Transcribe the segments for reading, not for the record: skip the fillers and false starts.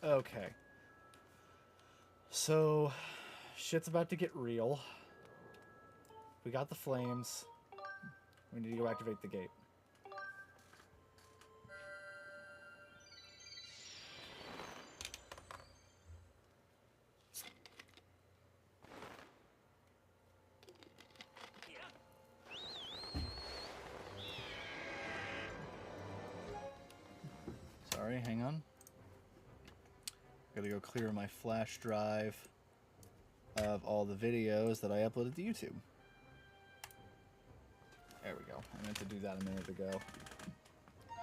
Okay. So, shit's about to get real. We got the flames. We need to go activate the gate. Sorry, hang on. Gotta go clear my flash drive of all the videos that I uploaded to YouTube. There we go. I meant to do that a minute ago.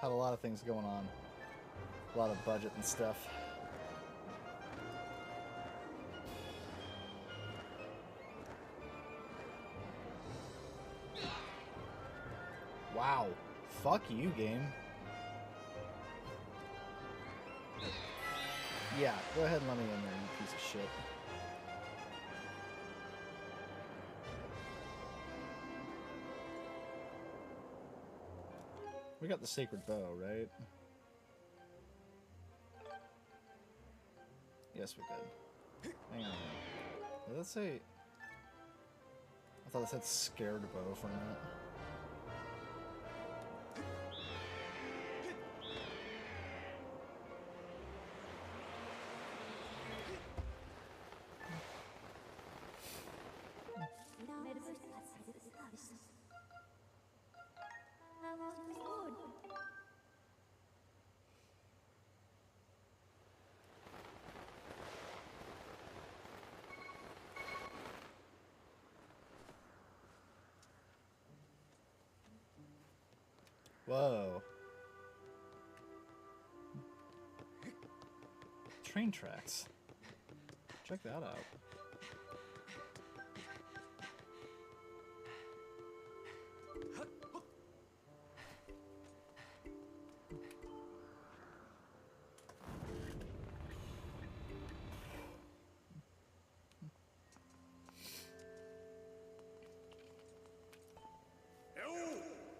Had a lot of things going on. A lot of budget and stuff. Wow. Fuck you, game. Yeah, go ahead and let me in there, you piece of shit. We got the sacred bow, right? Yes, we did. Hang on. Did that say... I thought it said scared bow for a minute. Whoa. Train tracks. Check that out.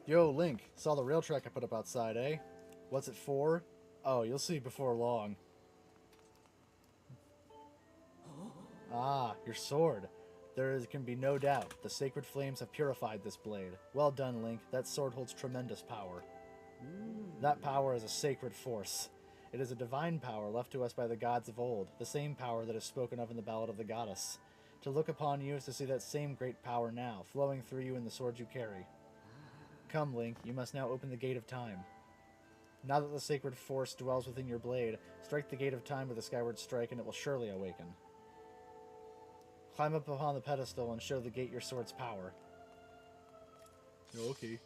Yo, Link, saw the rail track I put up outside, eh? What's it for? Oh, you'll see before long. Ah, your sword. Can be no doubt. The sacred flames have purified this blade. Well done, Link. That sword holds tremendous power. That power is a sacred force. It is a divine power left to us by the gods of old, the same power that is spoken of in the Ballad of the Goddess. To look upon you is to see that same great power now, flowing through you in the sword you carry. Come, Link, you must now open the Gate of Time. Now that the sacred force dwells within your blade, strike the Gate of Time with a Skyward strike and it will surely awaken. Climb up upon the pedestal and show the gate your sword's power. Okay.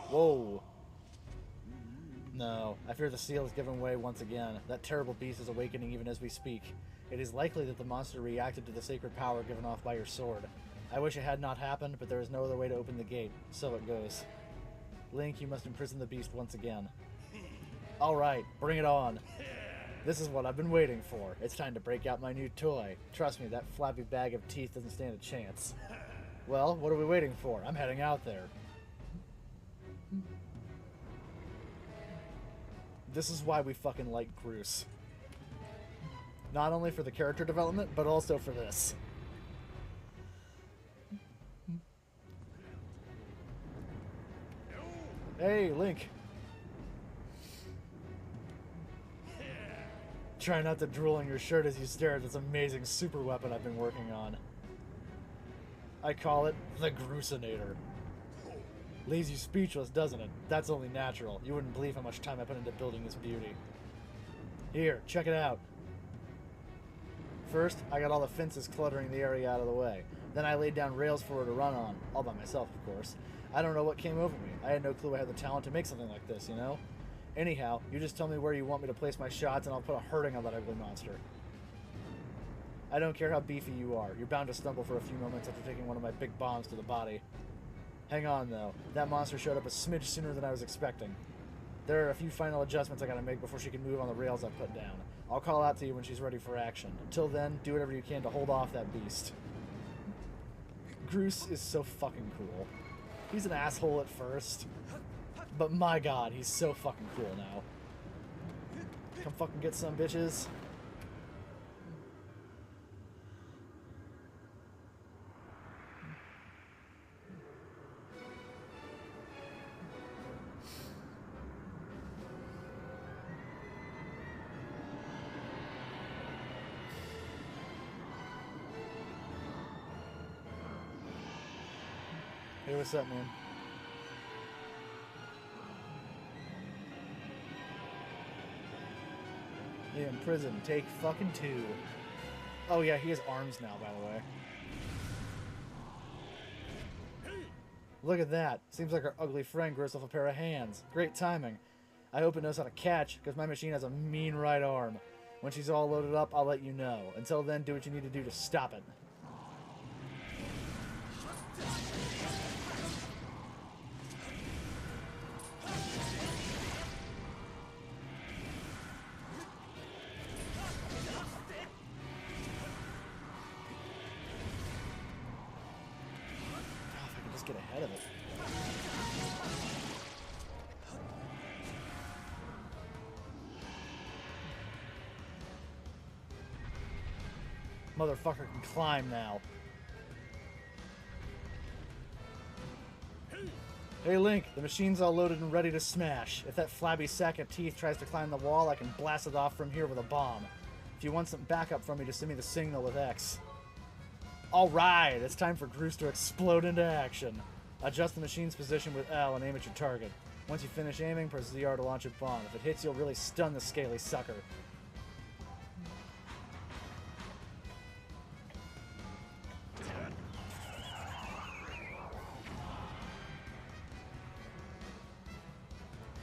Whoa. No, I fear the seal has given way once again. That terrible beast is awakening even as we speak. It is likely that the monster reacted to the sacred power given off by your sword. I wish it had not happened, but there is no other way to open the gate. So it goes. Link, you must imprison the beast once again. Alright, bring it on. This is what I've been waiting for. It's time to break out my new toy. Trust me, that flappy bag of teeth doesn't stand a chance. Well, what are we waiting for? I'm heading out there. This is why we fucking like Groose. Not only for the character development, but also for this. Hey, Link. Try not to drool on your shirt as you stare at this amazing super weapon I've been working on. I call it the Grooseinator. Leaves you speechless, doesn't it? That's only natural. You wouldn't believe how much time I put into building this beauty. Here, check it out. First, I got all the fences cluttering the area out of the way. Then I laid down rails for her to run on. All by myself, of course. I don't know what came over me. I had no clue I had the talent to make something like this, you know? Anyhow, you just tell me where you want me to place my shots and I'll put a hurting on that ugly monster. I don't care how beefy you are. You're bound to stumble for a few moments after taking one of my big bombs to the body. Hang on, though. That monster showed up a smidge sooner than I was expecting. There are a few final adjustments I gotta make before she can move on the rails I put down. I'll call out to you when she's ready for action. Until then, do whatever you can to hold off that beast. Groose is so fucking cool. He's an asshole at first. But my god, he's so fucking cool now. Come fucking get some, bitches. Hey, what's up, man? Yeah, in prison. Take fucking 2. Oh yeah, he has arms now, by the way. Look at that. Seems like our ugly friend grows off a pair of hands. Great timing. I hope it knows how to catch, because my machine has a mean right arm. When she's all loaded up, I'll let you know. Until then, do what you need to do to stop it. Get ahead of it. Motherfucker can climb now. Hey Link, the machine's all loaded and ready to smash. If that flabby sack of teeth tries to climb the wall, I can blast it off from here with a bomb. If you want some backup from me, just send me the signal with X. Alright, it's time for Groose to explode into action. Adjust the machine's position with L and aim at your target. Once you finish aiming, press ZR to launch a bomb. If it hits, you'll really stun the scaly sucker.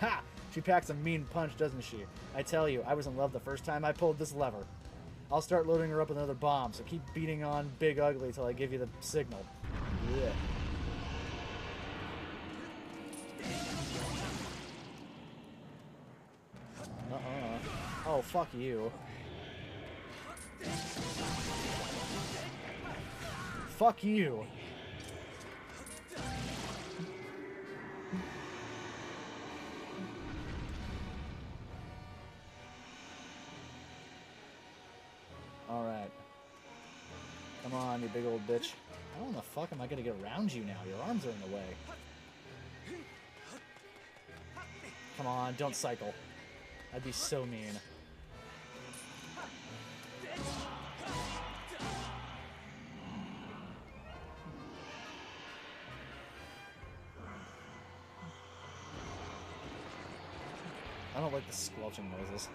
Ha! She packs a mean punch, doesn't she? I tell you, I was in love the first time I pulled this lever. I'll start loading her up with another bomb, so keep beating on Big Ugly till I give you the signal. Yeah. Oh, fuck you. Fuck you. Alright. Come on, you big old bitch. How in the fuck am I gonna get around you now? Your arms are in the way. Come on, don't cycle. That'd be so mean. I don't like the squelching noises.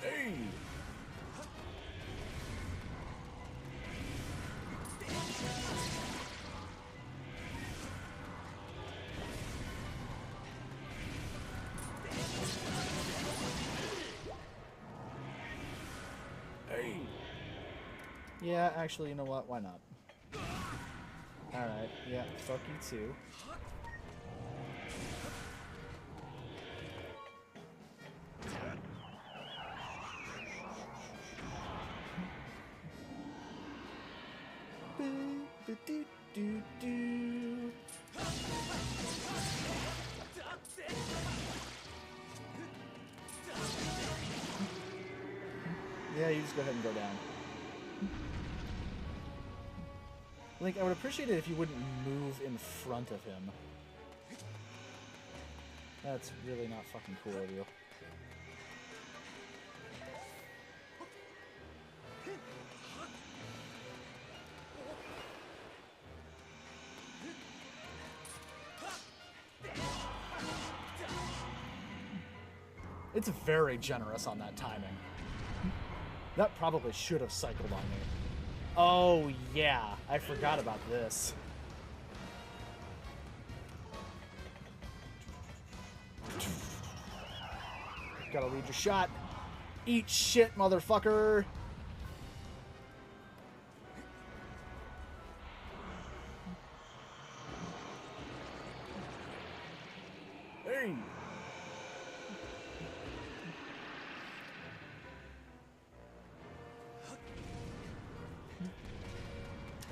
Hey! Hey! Yeah, actually, you know what? Why not? Alright, yeah, fuck you too. Yeah, you just go ahead and go down. Link, I would appreciate it if you wouldn't move in front of him. That's really not fucking cool of you. It's very generous on that timing. That probably should have cycled on me. Oh, yeah. I forgot about this. Gotta lead your shot. Eat shit, motherfucker. Hey.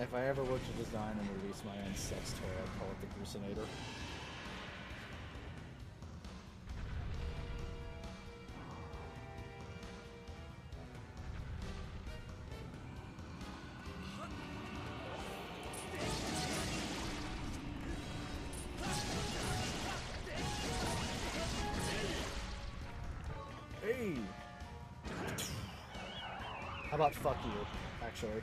If I ever were to design and release my own sex toy, I'd call it the Grooseinator. Hey! How about fuck you, actually?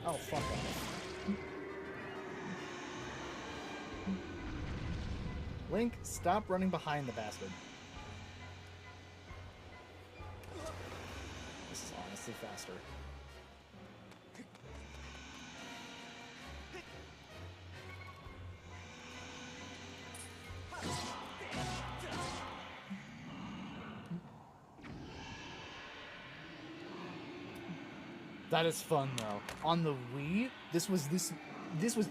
Oh, fuck off. Link, stop running behind the bastard. This is honestly faster. That is fun though. On the Wii, this was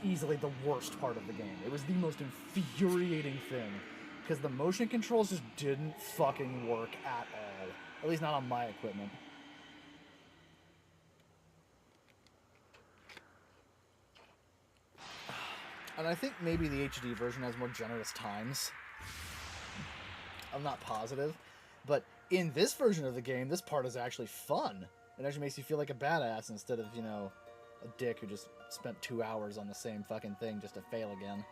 easily the worst part of the game. It was the most infuriating thing because the motion controls just didn't fucking work at all. At least not on my equipment. And I think maybe the HD version has more generous times. I'm not positive, but in this version of the game, this part is actually fun. It actually makes you feel like a badass instead of, you know, a dick who just spent 2 hours on the same fucking thing just to fail again.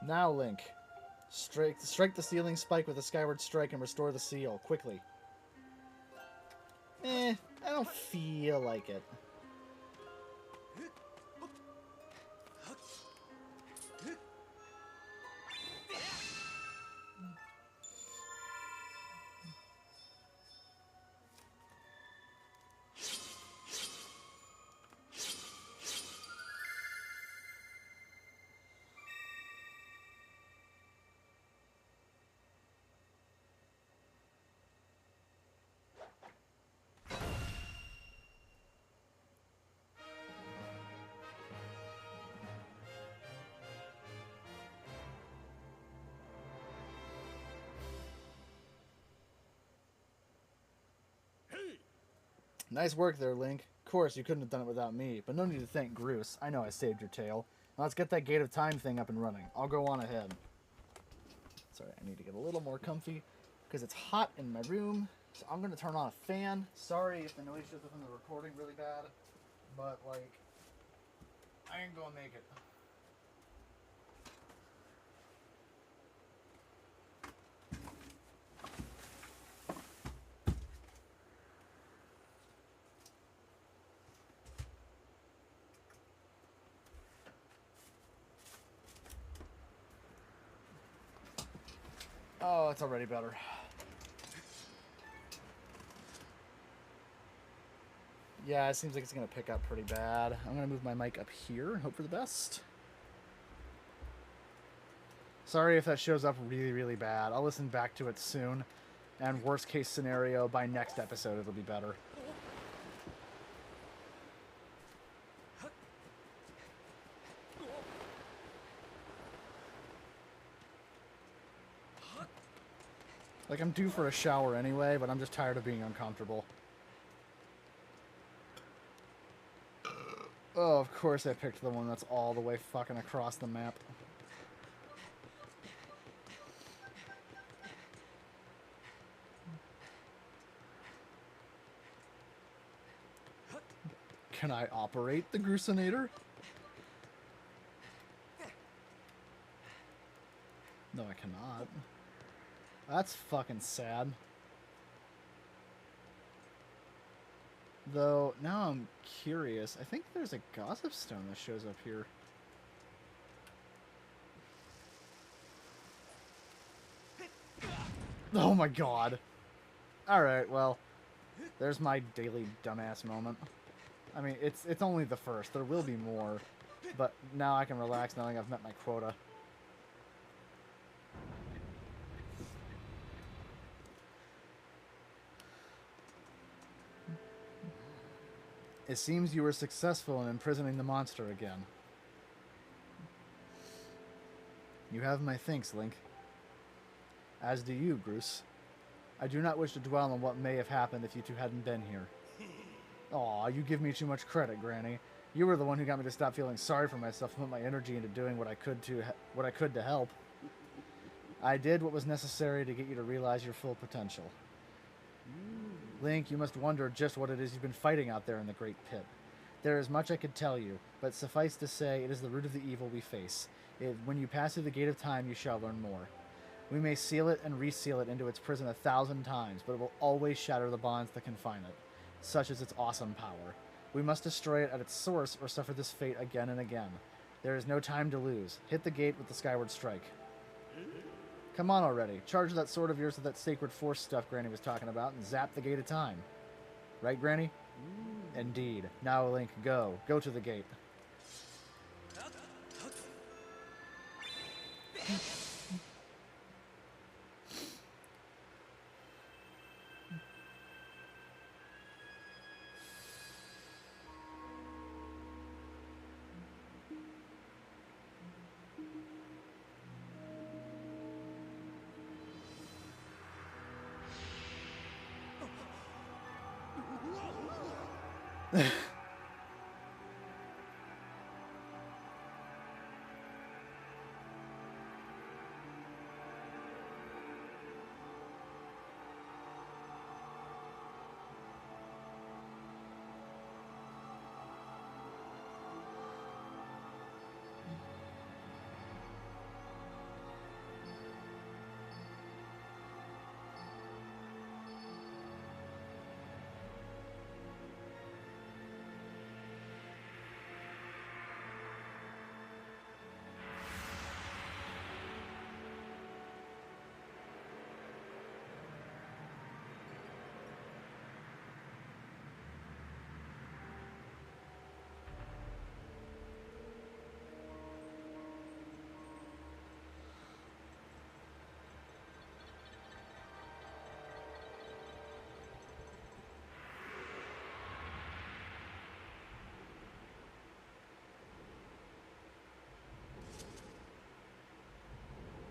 Now, Link. Strike the ceiling spike with a Skyward strike and restore the seal, quickly. I don't feel like it. Nice work there, Link. Of course, you couldn't have done it without me, but no need to thank Groose. I know I saved your tail. Now let's get that Gate of Time thing up and running. I'll go on ahead. Sorry, I need to get a little more comfy, because it's hot in my room, so I'm going to turn on a fan. Sorry if the noise shows up in the recording really bad, but, like, I ain't going to make it. Oh, it's already better. Yeah, it seems like it's going to pick up pretty bad. I'm going to move my mic up here and hope for the best. Sorry if that shows up really, really bad. I'll listen back to it soon. And worst case scenario, by next episode, it'll be better. Like, I'm due for a shower anyway, but I'm just tired of being uncomfortable. Oh, of course I picked the one that's all the way fucking across the map. Can I operate the Grooseinator? No, I cannot. That's fucking sad. Though, now I'm curious. I think there's a gossip stone that shows up here. Oh my god. Alright, well, there's my daily dumbass moment. I mean, it's only the first. There will be more. But now I can relax knowing I've met my quota. It seems you were successful in imprisoning the monster again. You have my thanks, Link. As do you, Groose. I do not wish to dwell on what may have happened if you two hadn't been here. Aw, you give me too much credit, Granny. You were the one who got me to stop feeling sorry for myself and put my energy into doing what I could to help. I did what was necessary to get you to realize your full potential. Link, you must wonder just what it is you've been fighting out there in the Great Pit. There is much I could tell you, but suffice to say, it is the root of the evil we face. When you pass through the Gate of Time, you shall learn more. We may seal it and reseal it into its prison 1,000 times, but it will always shatter the bonds that confine it. Such is its awesome power. We must destroy it at its source or suffer this fate again and again. There is no time to lose. Hit the gate with the Skyward Strike. Come on already. Charge that sword of yours with that sacred force stuff Granny was talking about and zap the Gate of Time. Right, Granny? Indeed. Now, Link, go. Go to the gate.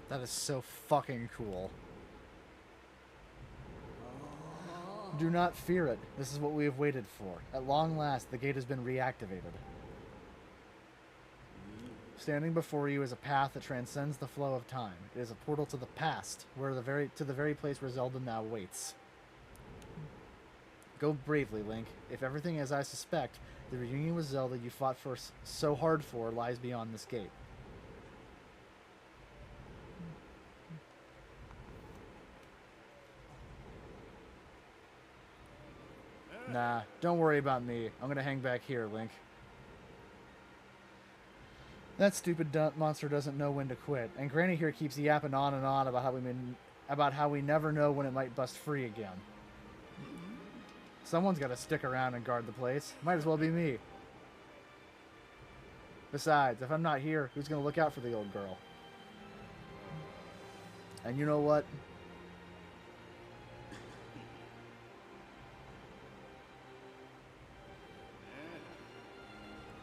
That is so fucking cool. Do not fear it. This is what we have waited for. At long last, the gate has been reactivated. Standing before you is a path that transcends the flow of time. It is a portal to the past, to the very place where Zelda now waits. Go bravely, Link. If everything as I suspect, the reunion with Zelda you fought for so hard for lies beyond this gate. Nah, don't worry about me. I'm gonna hang back here, Link. That stupid monster doesn't know when to quit, and Granny here keeps yapping on and on about how we never know when it might bust free again. Someone's gotta stick around and guard the place. Might as well be me. Besides, if I'm not here, who's gonna look out for the old girl? And you know what?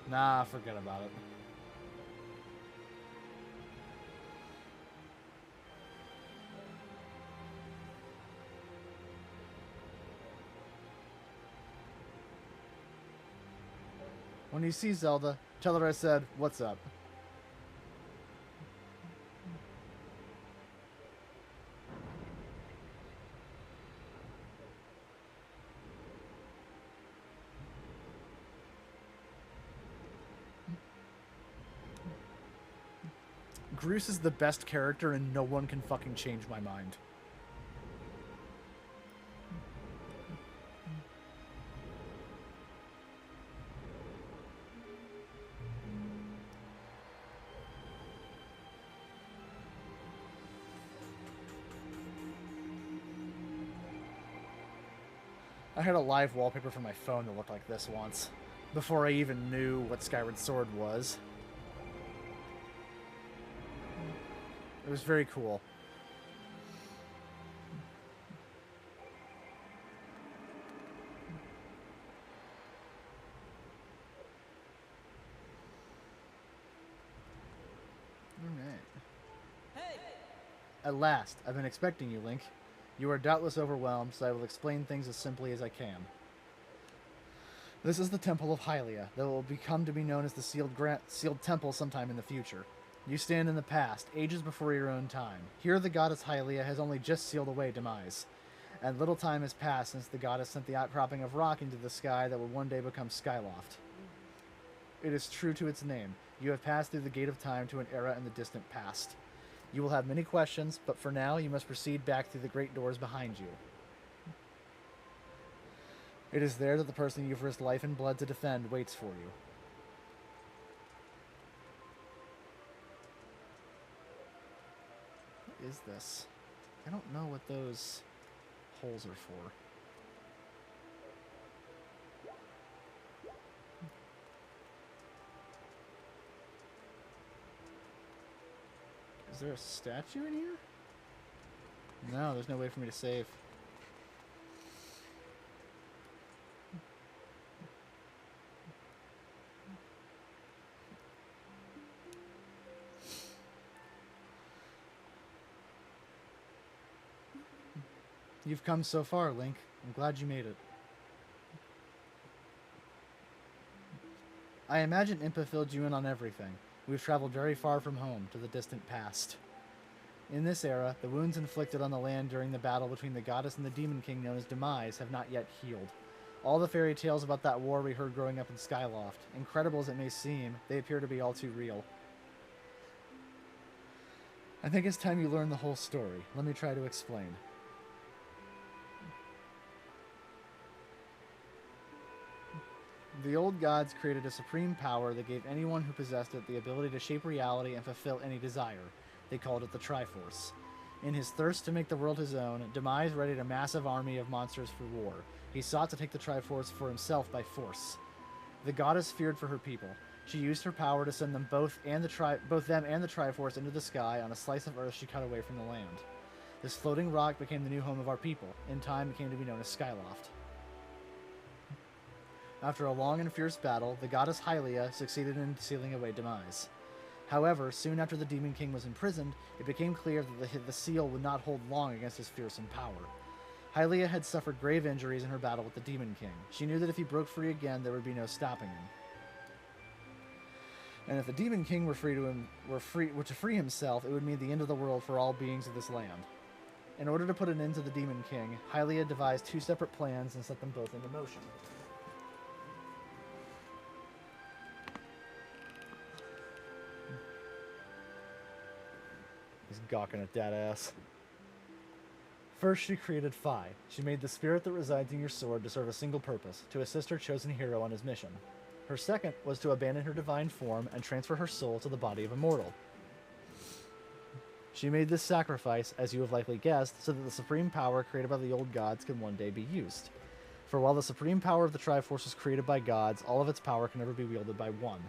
Nah, forget about it. When you see Zelda, tell her I said, "What's up?" Groose is the best character and no one can fucking change my mind. I had a live wallpaper for my phone that looked like this once, before I even knew what Skyward Sword was. It was very cool. At last, I've been expecting you, Link. You are doubtless overwhelmed, so I will explain things as simply as I can. This is the Temple of Hylia, that will become to be known as the Sealed Temple sometime in the future. You stand in the past, ages before your own time. Here the goddess Hylia has only just sealed away demise, and little time has passed since the goddess sent the outcropping of rock into the sky that would one day become Skyloft. It is true to its name. You have passed through the gate of time to an era in the distant past. You will have many questions, but for now you must proceed back through the great doors behind you. It is there that the person you've risked life and blood to defend waits for you. What is this? I don't know what those holes are for. Is there a statue in here? No, there's no way for me to save. You've come so far, Link. I'm glad you made it. I imagine Impa filled you in on everything. We've traveled very far from home, to the distant past. In this era, the wounds inflicted on the land during the battle between the goddess and the demon king known as Demise have not yet healed. All the fairy tales about that war we heard growing up in Skyloft, incredible as it may seem, they appear to be all too real. I think it's time you learn the whole story. Let me try to explain. The old gods created a supreme power that gave anyone who possessed it the ability to shape reality and fulfill any desire. They called it the Triforce. In his thirst to make the world his own, Demise readied a massive army of monsters for war. He sought to take the Triforce for himself by force. The goddess feared for her people. She used her power to send them both them and the Triforce into the sky on a slice of earth she cut away from the land. This floating rock became the new home of our people. In time, it came to be known as Skyloft. After a long and fierce battle, the goddess Hylia succeeded in sealing away Demise. However, soon after the Demon King was imprisoned, it became clear that the seal would not hold long against his fearsome power. Hylia had suffered grave injuries in her battle with the Demon King. She knew that if he broke free again, there would be no stopping him. And if the Demon King were to free himself, it would mean the end of the world for all beings of this land. In order to put an end to the Demon King, Hylia devised two separate plans and set them both into motion. He's gawking at that ass. First, she created Phi. She made the spirit that resides in your sword to serve a single purpose, to assist her chosen hero on his mission. Her second was to abandon her divine form and transfer her soul to the body of a mortal. She made this sacrifice, as you have likely guessed, so that the supreme power created by the old gods can one day be used. For while the supreme power of the Triforce was created by gods, all of its power can never be wielded by one.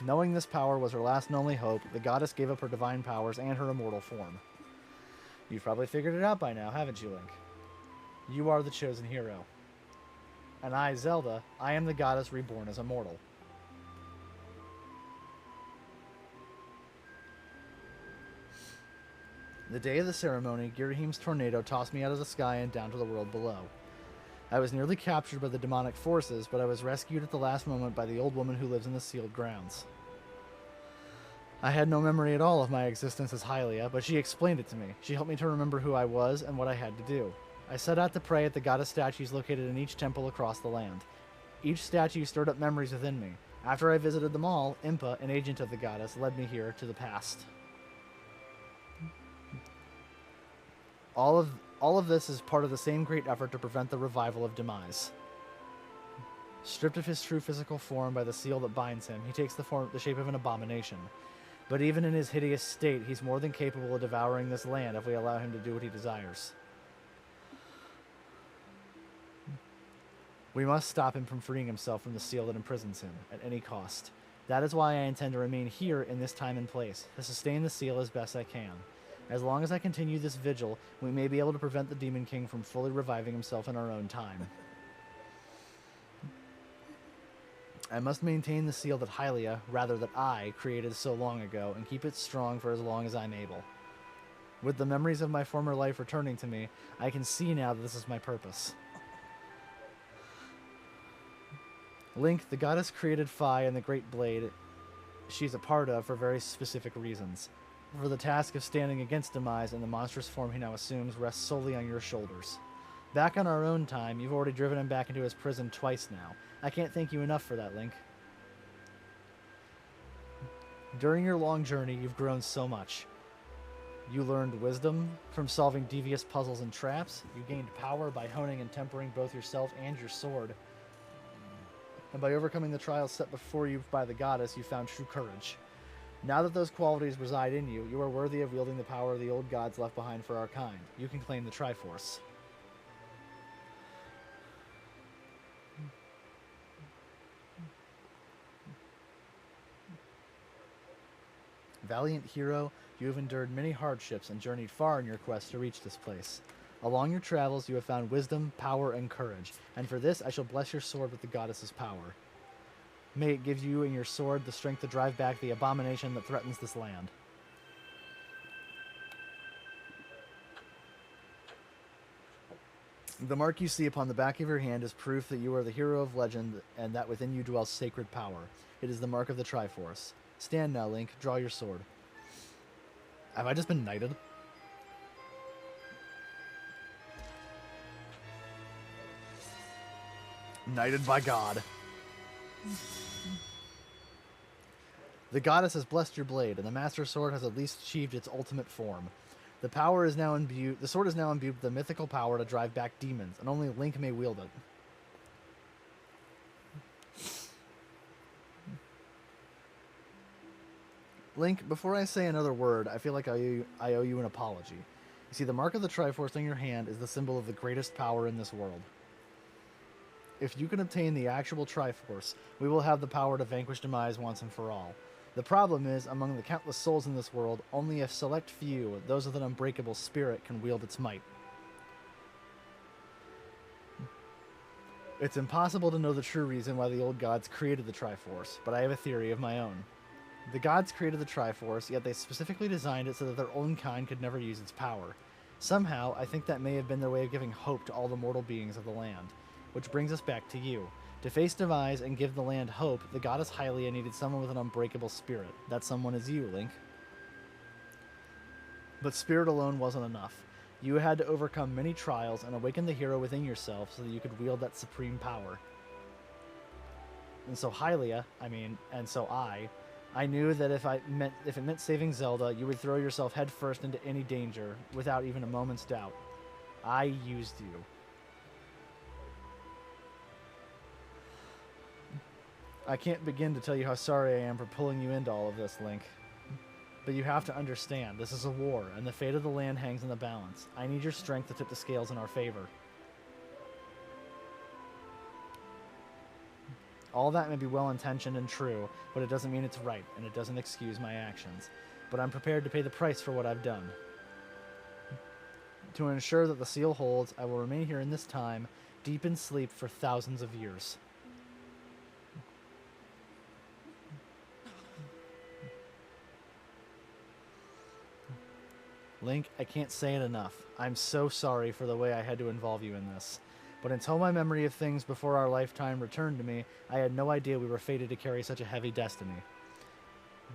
Knowing this power was her last and only hope, the goddess gave up her divine powers and her immortal form. You've probably figured it out by now, haven't you, Link? You are the chosen hero. And I, Zelda, I am the goddess reborn as a mortal. The day of the ceremony, Girahim's tornado tossed me out of the sky and down to the world below. I was nearly captured by the demonic forces, but I was rescued at the last moment by the old woman who lives in the sealed grounds. I had no memory at all of my existence as Hylia, but she explained it to me. She helped me to remember who I was and what I had to do. I set out to pray at the goddess statues located in each temple across the land. Each statue stirred up memories within me. After I visited them all, Impa, an agent of the goddess, led me here to the past. All of this is part of the same great effort to prevent the revival of Demise. Stripped of his true physical form by the seal that binds him, he takes the shape of an abomination. But even in his hideous state, he's more than capable of devouring this land if we allow him to do what he desires. We must stop him from freeing himself from the seal that imprisons him, at any cost. That is why I intend to remain here in this time and place, to sustain the seal as best I can. As long as I continue this vigil, we may be able to prevent the Demon King from fully reviving himself in our own time. I must maintain the seal that Hylia, rather that I, created so long ago, and keep it strong for as long as I'm able. With the memories of my former life returning to me, I can see now that this is my purpose. Link, the goddess created Phi and the Great Blade she's a part of for very specific reasons. For the task of standing against Demise and the monstrous form he now assumes rests solely on your shoulders. Back on our own time, you've already driven him back into his prison twice now. I can't thank you enough for that, Link. During your long journey, you've grown so much. You learned wisdom from solving devious puzzles and traps. You gained power by honing and tempering both yourself and your sword. And by overcoming the trials set before you by the goddess, you found true courage. Now that those qualities reside in you, you are worthy of wielding the power of the old gods left behind for our kind. You can claim the Triforce. Valiant hero, you have endured many hardships and journeyed far in your quest to reach this place. Along your travels, you have found wisdom, power, and courage, and for this I shall bless your sword with the goddess's power. May it give you and your sword the strength to drive back the abomination that threatens this land. The mark you see upon the back of your hand is proof that you are the hero of legend and that within you dwells sacred power. It is the mark of the Triforce. Stand now, Link. Draw your sword. Have I just been knighted? Knighted by God. The goddess has blessed your blade, and the Master Sword has at least achieved its ultimate form. The sword is now imbued with the mythical power to drive back demons, and only Link may wield it. Link, before I say another word, I feel like I owe you an apology. You see, the mark of the Triforce on your hand is the symbol of the greatest power in this world. If you can obtain the actual Triforce, we will have the power to vanquish Demise once and for all. The problem is, among the countless souls in this world, only a select few, those with an unbreakable spirit, can wield its might. It's impossible to know the true reason why the old gods created the Triforce, but I have a theory of my own. The gods created the Triforce, yet they specifically designed it so that their own kind could never use its power. Somehow, I think that may have been their way of giving hope to all the mortal beings of the land. Which brings us back to you. To face Demise and give the land hope, the goddess Hylia needed someone with an unbreakable spirit. That someone is you, Link. But spirit alone wasn't enough. You had to overcome many trials and awaken the hero within yourself so that you could wield that supreme power. And so I knew that if it meant saving Zelda, you would throw yourself headfirst into any danger without even a moment's doubt. I used you. I can't begin to tell you how sorry I am for pulling you into all of this, Link. But you have to understand, this is a war, and the fate of the land hangs in the balance. I need your strength to tip the scales in our favor. All that may be well-intentioned and true, but it doesn't mean it's right, and it doesn't excuse my actions. But I'm prepared to pay the price for what I've done. To ensure that the seal holds, I will remain here in this time, deep in sleep for thousands of years. Link, I can't say it enough. I'm so sorry for the way I had to involve you in this. But until my memory of things before our lifetime returned to me, I had no idea we were fated to carry such a heavy destiny.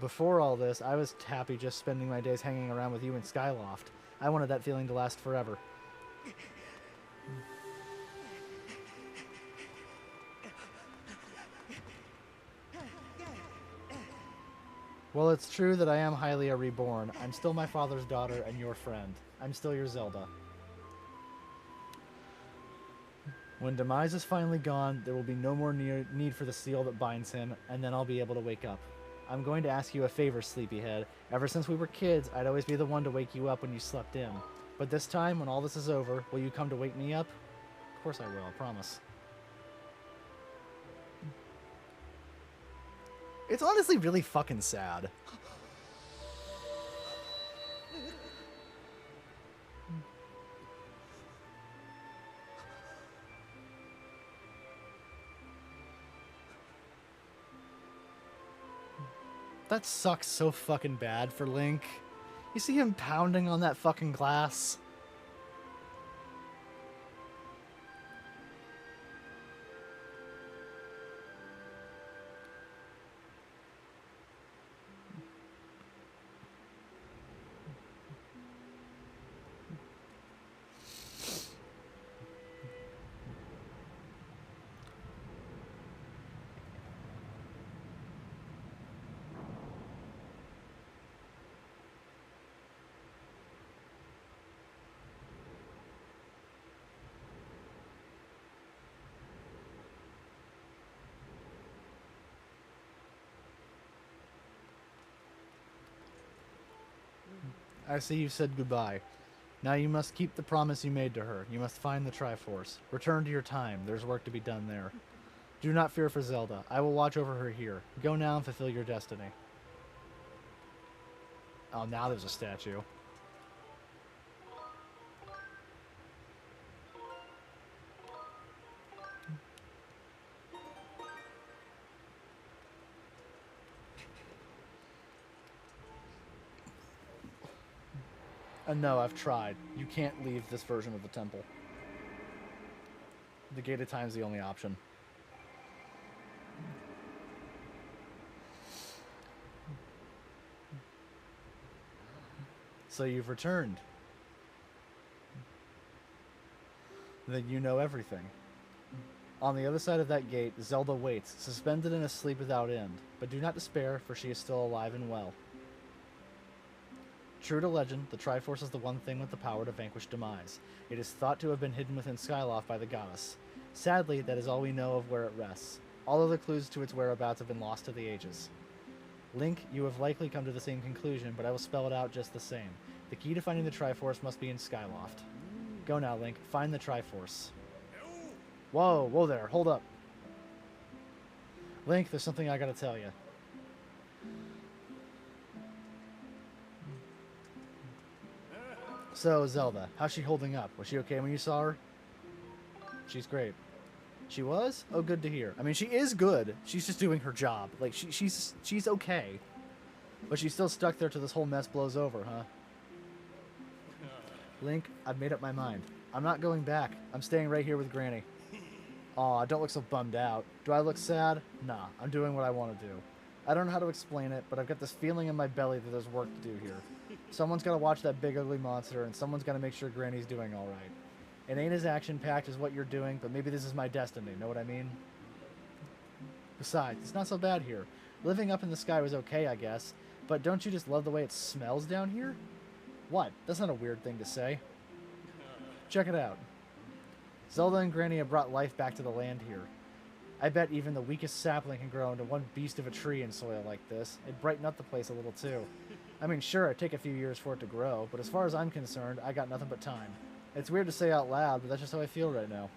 Before all this, I was happy just spending my days hanging around with you in Skyloft. I wanted that feeling to last forever. Well, it's true that I am Hylia reborn. I'm still my father's daughter and your friend. I'm still your Zelda. When Demise is finally gone, there will be no more need for the seal that binds him, and then I'll be able to wake up. I'm going to ask you a favor, Sleepyhead. Ever since we were kids, I'd always be the one to wake you up when you slept in. But this time, when all this is over, will you come to wake me up? Of course I will, I promise. It's honestly really fucking sad. That sucks so fucking bad for Link. You see him pounding on that fucking glass? I see you said goodbye. Now you must keep the promise you made to her. You must find the Triforce. Return to your time. There's work to be done there. Do not fear for Zelda. I will watch over her here. Go now and fulfill your destiny. Oh, now there's a statue. No, I've tried. You can't leave this version of the temple. The gated time's the only option. So you've returned. Then you know everything. On the other side of that gate, Zelda waits, suspended in a sleep without end. But do not despair, for she is still alive and well. True to legend, the Triforce is the one thing with the power to vanquish demise. It is thought to have been hidden within Skyloft by the goddess. Sadly, that is all we know of where it rests. All other clues to its whereabouts have been lost to the ages. Link, you have likely come to the same conclusion, but I will spell it out just the same. The key to finding the Triforce must be in Skyloft. Go now, Link. Find the Triforce. Whoa, whoa there. Hold up. Link, there's something I gotta tell you. So, Zelda, how's she holding up? Was she okay when you saw her? She's great. She was? Oh, good to hear. I mean, she is good. She's just doing her job. Like, she's okay. But she's still stuck there till this whole mess blows over, huh? Link, I've made up my mind. I'm not going back. I'm staying right here with Granny. Aw, don't look so bummed out. Do I look sad? Nah, I'm doing what I want to do. I don't know how to explain it, but I've got this feeling in my belly that there's work to do here. Someone's got to watch that big ugly monster, and someone's got to make sure Granny's doing all right. It ain't as action-packed as what you're doing, but maybe this is my destiny, know what I mean? Besides, it's not so bad here. Living up in the sky was okay, I guess, but don't you just love the way it smells down here? What? That's not a weird thing to say. Check it out. Zelda and Granny have brought life back to the land here. I bet even the weakest sapling can grow into one beast of a tree in soil like this. It'd brighten up the place a little too. I mean, sure, it'd take a few years for it to grow, but as far as I'm concerned, I got nothing but time. It's weird to say out loud, but that's just how I feel right now.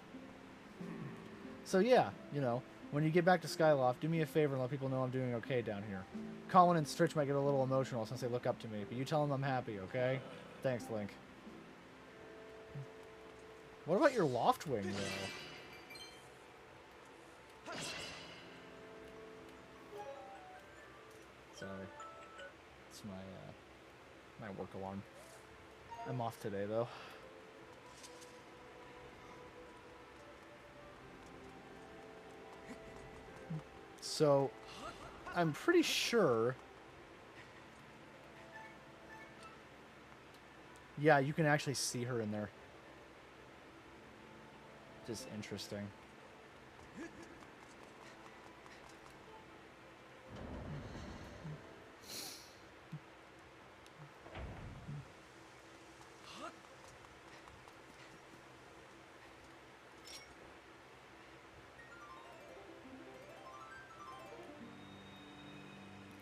So yeah, you know, when you get back to Skyloft, do me a favor and let people know I'm doing okay down here. Colin and Stritch might get a little emotional since they look up to me, but you tell them I'm happy, okay? Thanks, Link. What about your loft wing, though? Sorry. It's my work alarm. I'm off today, though. So, I'm pretty sure... Yeah, you can actually see her in there. Just interesting.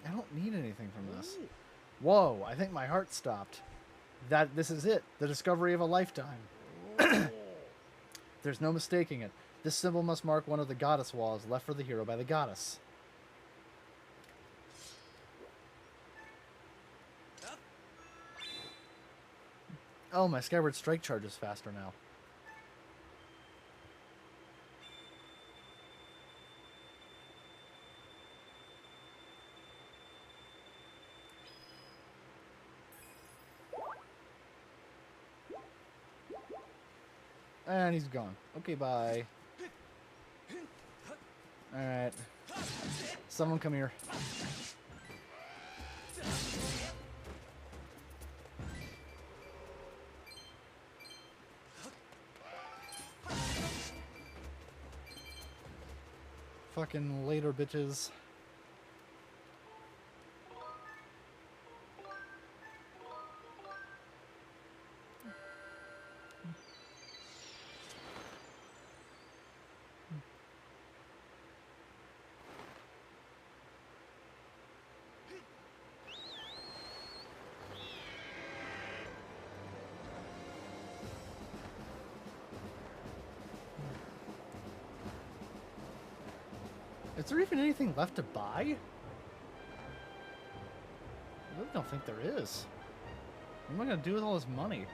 I don't need anything from this. Whoa, I think my heart stopped. This is it. The discovery of a lifetime. There's no mistaking it. This symbol must mark one of the goddess walls left for the hero by the goddess. Oh, my Skyward Strike charge is faster now. And he's gone. Okay, bye. Alright. Someone come here. Fucking later, bitches. Is there even anything left to buy? I really don't think there is. What am I gonna do with all this money?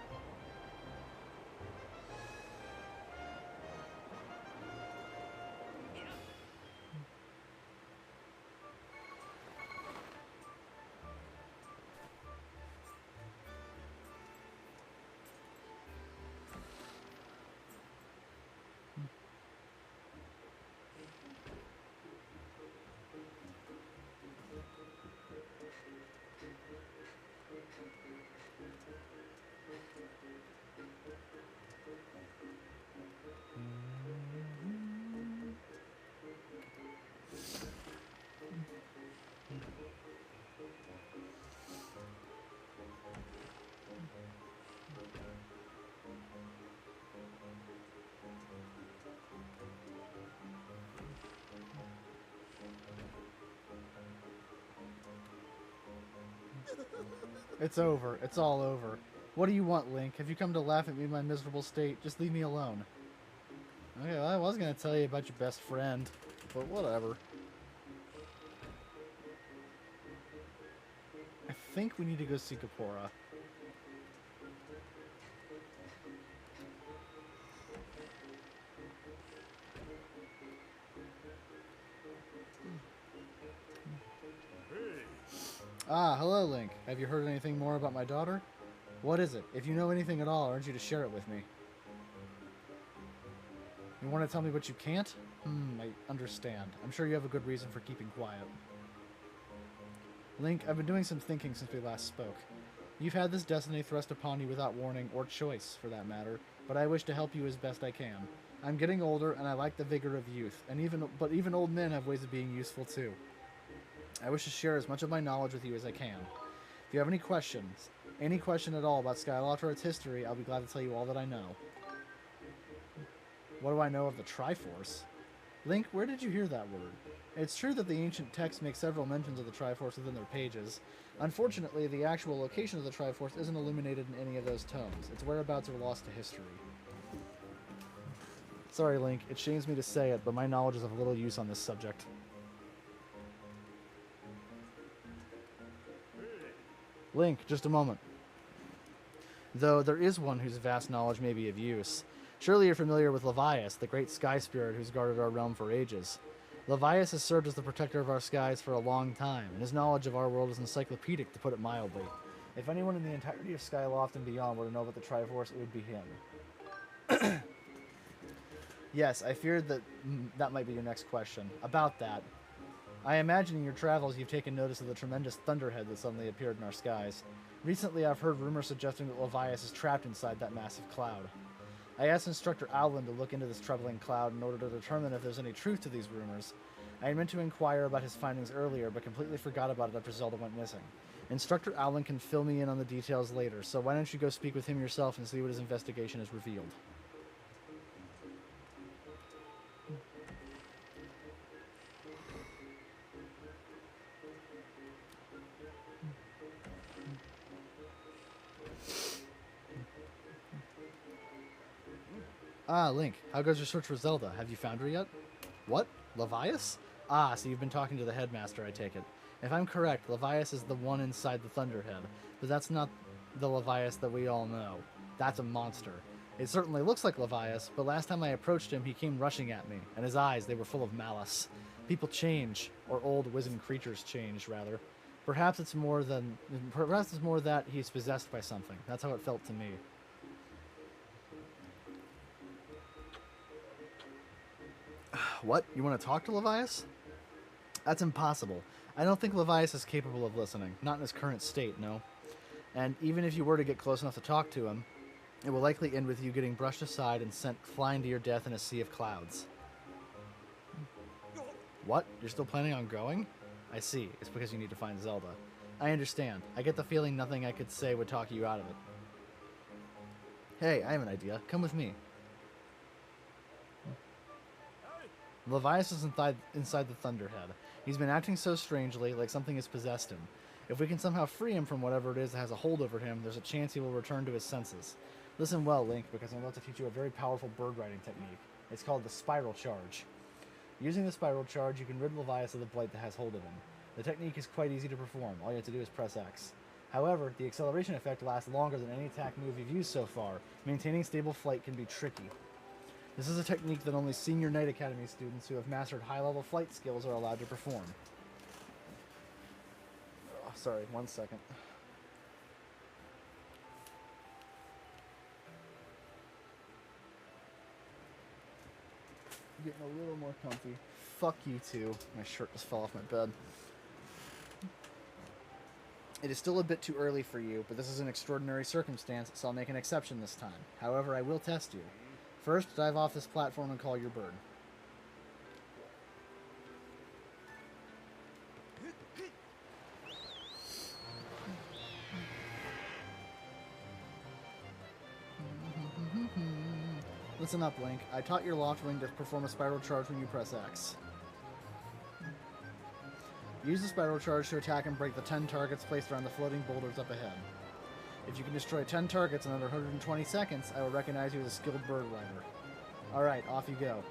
It's over. It's all over. What do you want, Link? Have you come to laugh at me in my miserable state? Just leave me alone. Okay, well, I was going to tell you about your best friend, but whatever. I think we need to go see Kapora. Ah, hello, Link. Have you heard anything more about my daughter? What is it? If you know anything at all, I urge you to share it with me. You want to tell me what you can't? I understand. I'm sure you have a good reason for keeping quiet. Link, I've been doing some thinking since we last spoke. You've had this destiny thrust upon you without warning, or choice, for that matter, but I wish to help you as best I can. I'm getting older, and I like the vigor of youth, but even old men have ways of being useful too. I wish to share as much of my knowledge with you as I can. If you have any questions, any question at all about Skyward or its history, I'll be glad to tell you all that I know. What do I know of the Triforce? Link, where did you hear that word? It's true that the ancient texts make several mentions of the Triforce within their pages. Unfortunately, the actual location of the Triforce isn't illuminated in any of those tomes. Its whereabouts are lost to history. Sorry, Link, it shames me to say it, but my knowledge is of little use on this subject. Link, just a moment. Though there is one whose vast knowledge may be of use. Surely you're familiar with Levias, the great sky spirit who's guarded our realm for ages. Levias has served as the protector of our skies for a long time, and his knowledge of our world is encyclopedic, to put it mildly. If anyone in the entirety of Skyloft and beyond were to know about the Triforce, it would be him. Yes, I feared that that might be your next question. About that, I imagine in your travels you've taken notice of the tremendous thunderhead that suddenly appeared in our skies. Recently, I've heard rumors suggesting that Levias is trapped inside that massive cloud. I asked Instructor Alwyn to look into this troubling cloud in order to determine if there's any truth to these rumors. I had meant to inquire about his findings earlier, but completely forgot about it after Zelda went missing. Instructor Alwyn can fill me in on the details later, so why don't you go speak with him yourself and see what his investigation has revealed. Ah, Link, how goes your search for Zelda? Have you found her yet? What? Levias? Ah, so you've been talking to the headmaster, I take it. If I'm correct, Levias is the one inside the Thunderhead, but that's not the Levias that we all know. That's a monster. It certainly looks like Levias, but last time I approached him, he came rushing at me, and his eyes, they were full of malice. People change, or old wizened creatures change, rather. Perhaps it's more that he's possessed by something. That's how it felt to me. What? You want to talk to Levias? That's impossible. I don't think Levias is capable of listening. Not in his current state, no. And even if you were to get close enough to talk to him, it will likely end with you getting brushed aside and sent flying to your death in a sea of clouds. What? You're still planning on going? I see. It's because you need to find Zelda. I understand. I get the feeling nothing I could say would talk you out of it. Hey, I have an idea. Come with me. Levias is inside the Thunderhead. He's been acting so strangely, like something has possessed him. If we can somehow free him from whatever it is that has a hold over him, there's a chance he will return to his senses. Listen well, Link, because I'm about to teach you a very powerful bird riding technique. It's called the Spiral Charge. Using the Spiral Charge, you can rid Levias of the blight that has hold of him. The technique is quite easy to perform. All you have to do is press X. However, the acceleration effect lasts longer than any attack move you've used so far. Maintaining stable flight can be tricky. This is a technique that only senior Knight Academy students who have mastered high-level flight skills are allowed to perform. Oh, sorry, 1 second. Getting a little more comfy. Fuck you too. My shirt just fell off my bed. It is still a bit too early for you, but this is an extraordinary circumstance, so I'll make an exception this time. However, I will test you. First, dive off this platform and call your bird. Listen up, Link. I taught your Loftwing to perform a Spiral Charge when you press X. Use the Spiral Charge to attack and break the 10 targets placed around the floating boulders up ahead. If you can destroy 10 targets in under 120 seconds, I will recognize you as a skilled bird rider. Alright, off you go.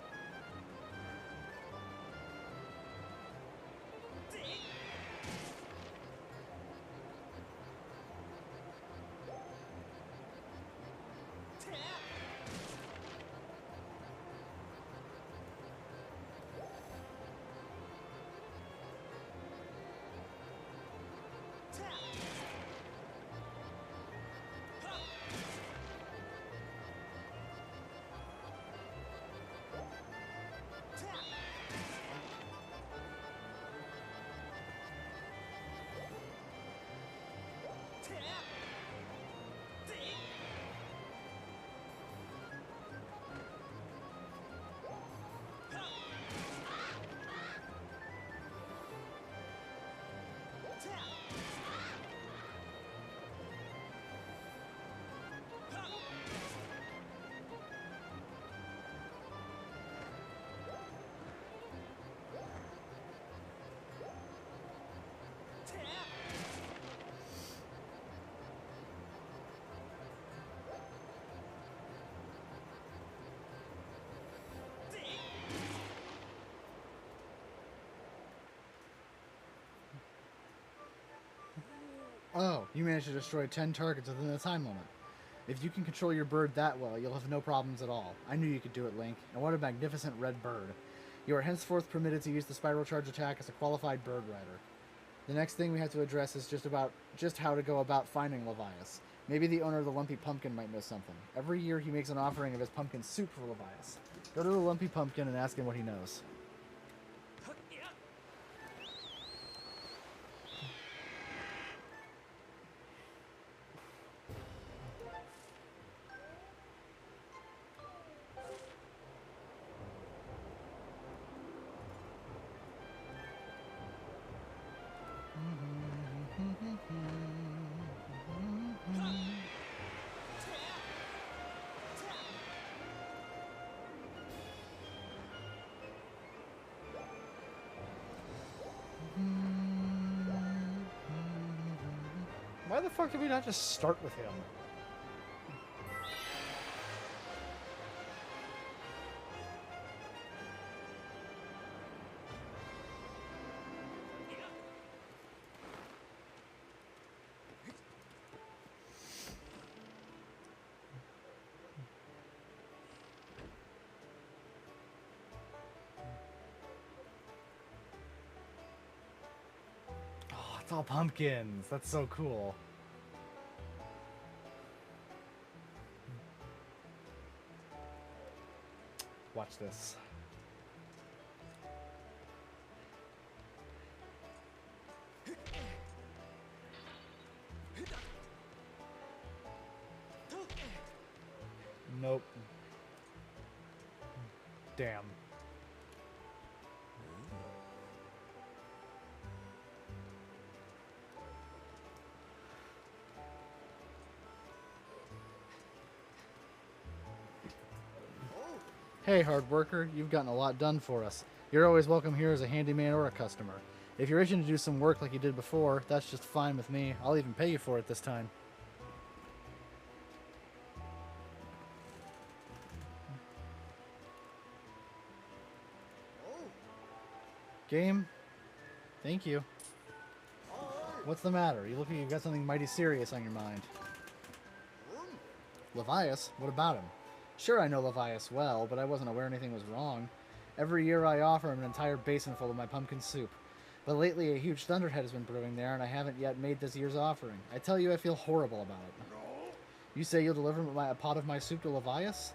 Oh, you managed to destroy 10 targets within the time limit. If you can control your bird that well, you'll have no problems at all. I knew you could do it, Link. And what a magnificent red bird. You are henceforth permitted to use the Spiral Charge attack as a qualified bird rider. The next thing we have to address is just how to go about finding Levias. Maybe the owner of the Lumpy Pumpkin might know something. Every year he makes an offering of his pumpkin soup for Levias. Go to the Lumpy Pumpkin and ask him what he knows. Why the fuck did we not just start with him? Oh, it's all pumpkins. That's so cool. Watch this. Nope. Damn. Hey, hard worker, you've gotten a lot done for us. You're always welcome here as a handyman or a customer. If you're itching to do some work like you did before, that's just fine with me. I'll even pay you for it this time. Game? Thank you. What's the matter? You look like you've got something mighty serious on your mind. Levias? What about him? Sure, I know Levias well, but I wasn't aware anything was wrong. Every year I offer him an entire basin full of my pumpkin soup. But lately a huge thunderhead has been brewing there, and I haven't yet made this year's offering. I tell you, I feel horrible about it. You say you'll deliver a pot of my soup to Levias?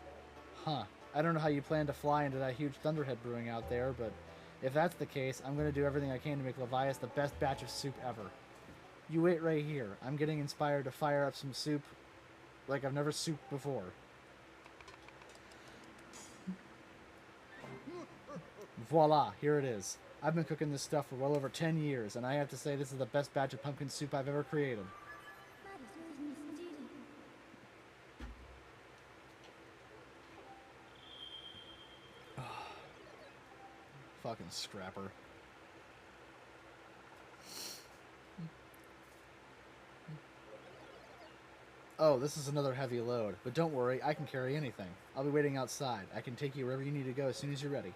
Huh. I don't know how you plan to fly into that huge thunderhead brewing out there, but if that's the case, I'm going to do everything I can to make Levias the best batch of soup ever. You wait right here. I'm getting inspired to fire up some soup like I've never souped before. Voila, here it is. I've been cooking this stuff for well over 10 years, and I have to say this is the best batch of pumpkin soup I've ever created. Fucking scrapper. Oh, this is another heavy load, but don't worry, I can carry anything. I'll be waiting outside. I can take you wherever you need to go as soon as you're ready.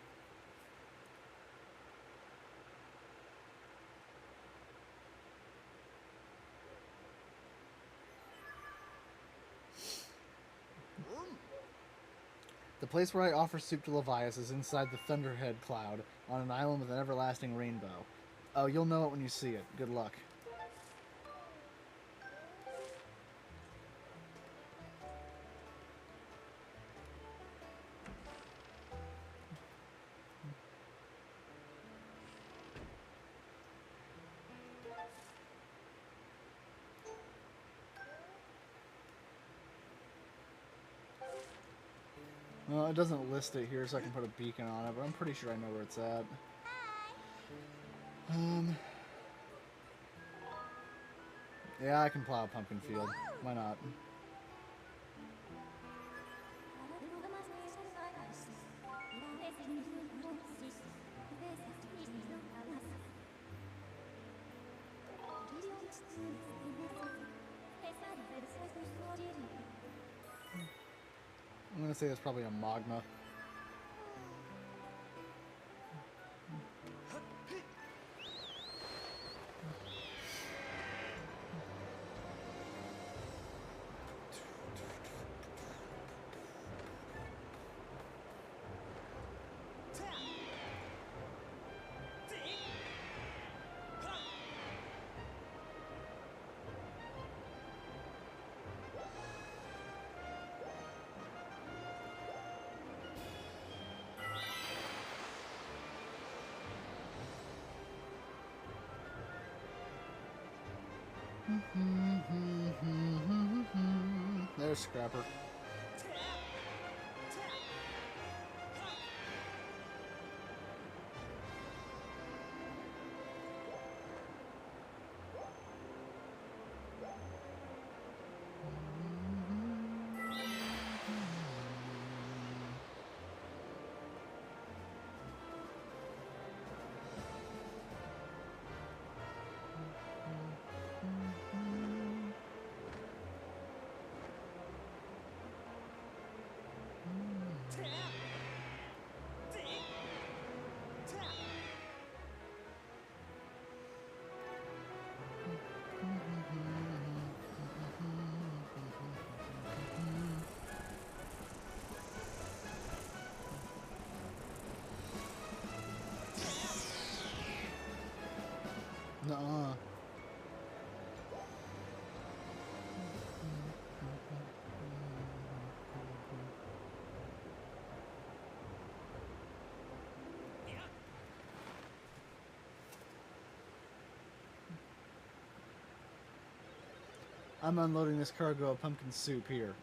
The place where I offer soup to Levias is inside the Thunderhead Cloud, on an island with an everlasting rainbow. Oh, you'll know it when you see it. Good luck. Well, it doesn't list it here, so I can put a beacon on it, but I'm pretty sure I know where it's at. Yeah, I can plow a pumpkin field. Why not? I'm gonna say that's probably a magma. There's Scrapper. Nuh-uh. I'm unloading this cargo of pumpkin soup here.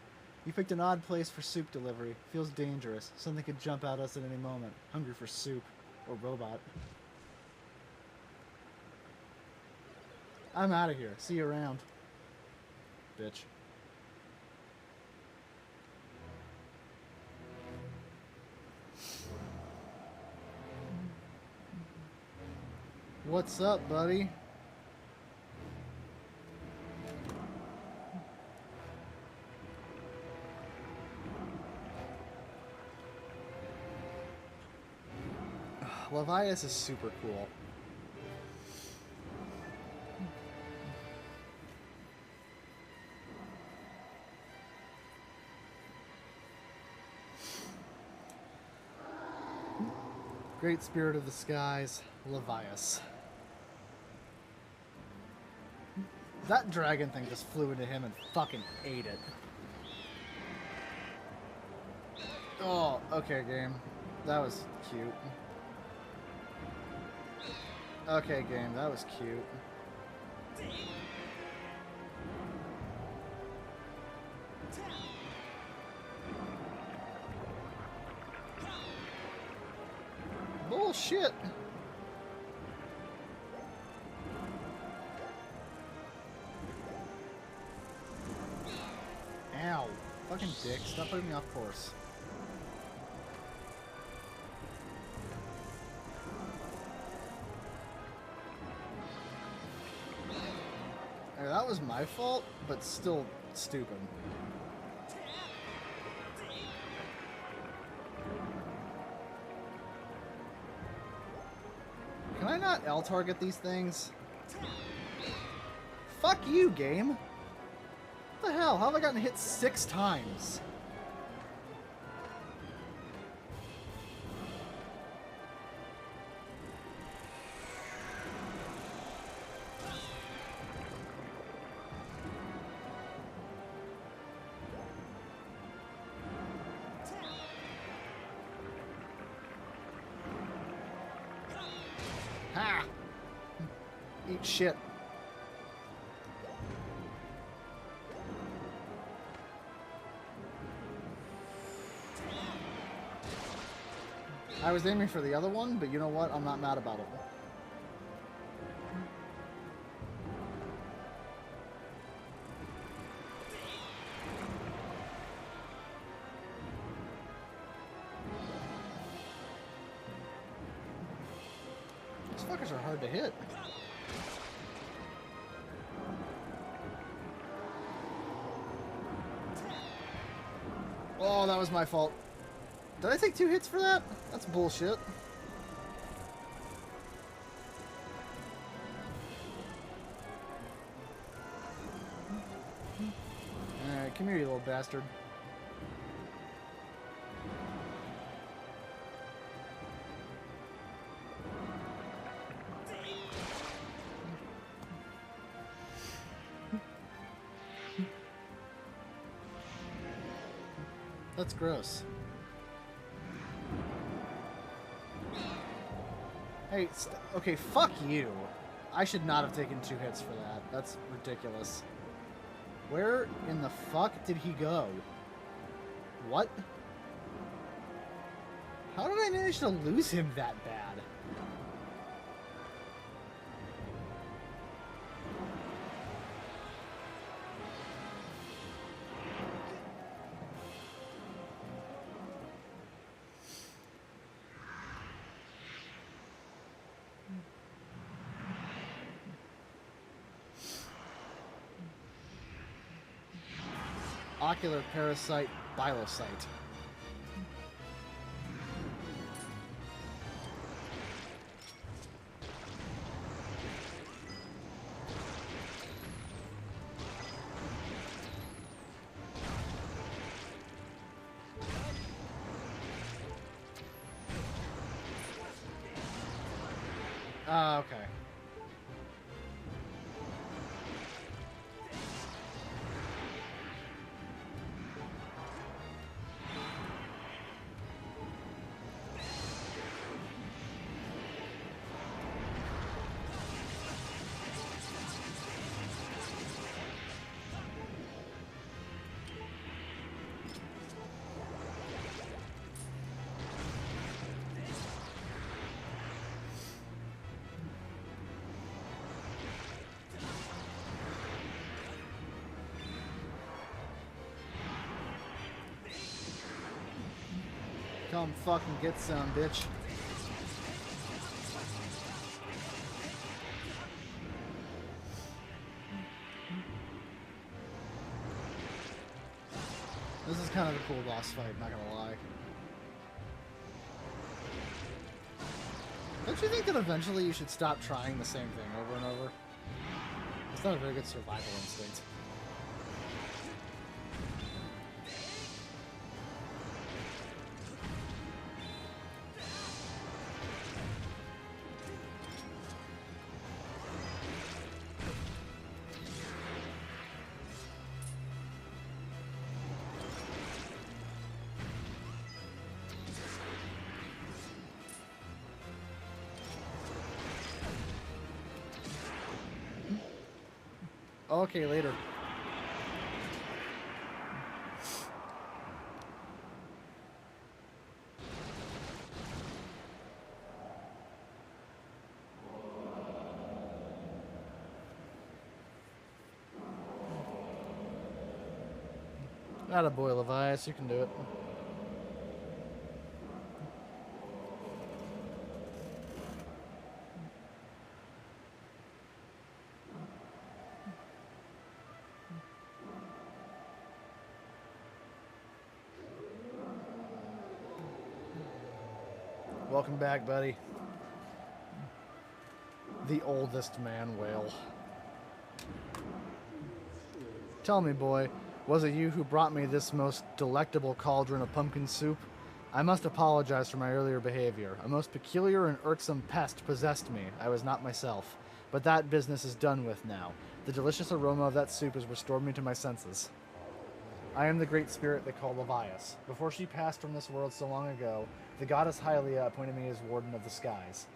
You picked an odd place for soup delivery. Feels dangerous. Something could jump at us at any moment. Hungry for soup. Or robot. I'm out of here. See you around. Bitch. What's up, buddy? Levias is super cool. Great Spirit of the Skies, Levias. That dragon thing just flew into him and fucking ate it. Oh, okay, game. That was cute. Okay, game, that was cute. Bullshit! Ow. Fucking dick, stop putting me off course. That was my fault, but still stupid. Can I not L-target these things? Fuck you, game! What the hell? How have I gotten hit 6 times? Ha! Eat shit. I was aiming for the other one, but you know what? I'm not mad about it. These fuckers are hard to hit. Oh, that was my fault. Did I take 2 hits for that? That's bullshit. Alright, come here, you little bastard. That's gross. Hey, okay, fuck you. I should not have taken 2 hits for that. That's ridiculous. Where in the fuck did he go? What? How did I manage to lose him that bad? Ocular parasite bilocyte. Ah, okay. Come fucking get some, bitch. This is kind of a cool boss fight, not gonna lie. Don't you think that eventually you should stop trying the same thing over and over? It's not a very good survival instinct. Okay, later. Attaboy, Levias, you can do it. Welcome back, buddy. The oldest man whale. Tell me, boy, was it you who brought me this most delectable cauldron of pumpkin soup? I must apologize for my earlier behavior. A most peculiar and irksome pest possessed me. I was not myself. But that business is done with now. The delicious aroma of that soup has restored me to my senses. I am the great spirit they call Levias. Before she passed from this world so long ago, the goddess Hylia appointed me as warden of the skies.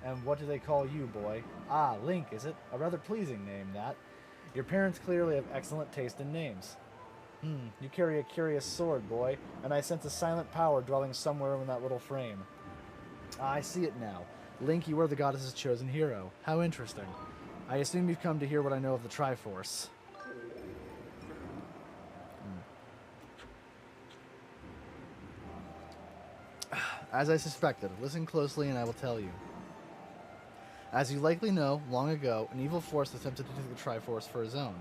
And what do they call you, boy? Ah, Link, is it? A rather pleasing name, that. Your parents clearly have excellent taste in names. You carry a curious sword, boy, and I sense a silent power dwelling somewhere in that little frame. Ah, I see it now. Link, you are the goddess's chosen hero. How interesting. I assume you've come to hear what I know of the Triforce. As I suspected, listen closely and I will tell you. As you likely know, long ago, an evil force attempted to take the Triforce for his own.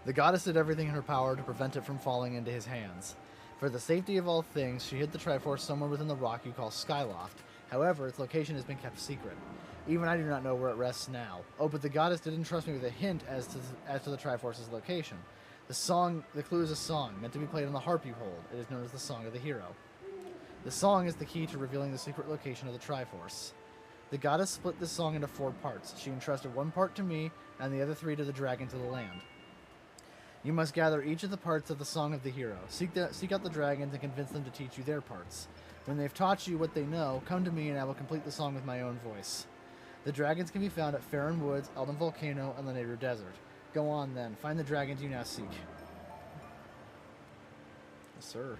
The goddess did everything in her power to prevent it from falling into his hands. For the safety of all things, she hid the Triforce somewhere within the rock you call Skyloft. However, its location has been kept secret. Even I do not know where it rests now. Oh, but the goddess did entrust me with a hint as to the Triforce's location. The clue is a song, meant to be played on the harp you hold. It is known as the Song of the Hero. The song is the key to revealing the secret location of the Triforce. The goddess split this song into 4 parts. She entrusted 1 part to me, and the other 3 to the dragon to the land. You must gather each of the parts of the Song of the Hero. Seek out the dragons and convince them to teach you their parts. When they've taught you what they know, come to me and I will complete the song with my own voice. The dragons can be found at Farron Woods, Elden Volcano, and the Nader Desert. Go on then, find the dragons you now seek. Yes, sir.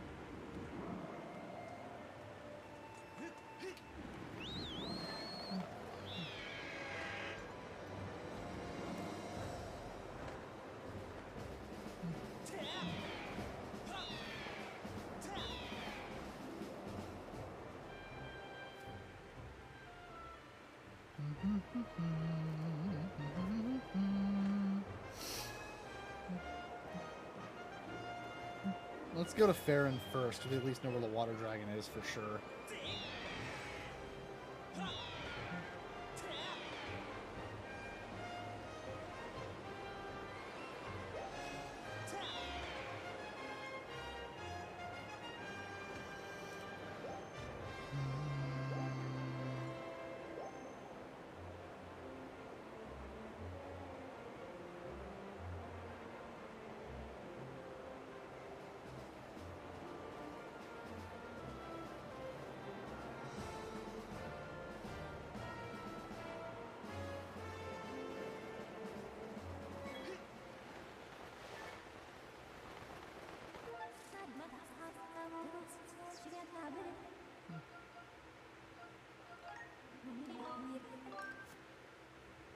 Let's go to Farron first, to at least know where the water dragon is for sure.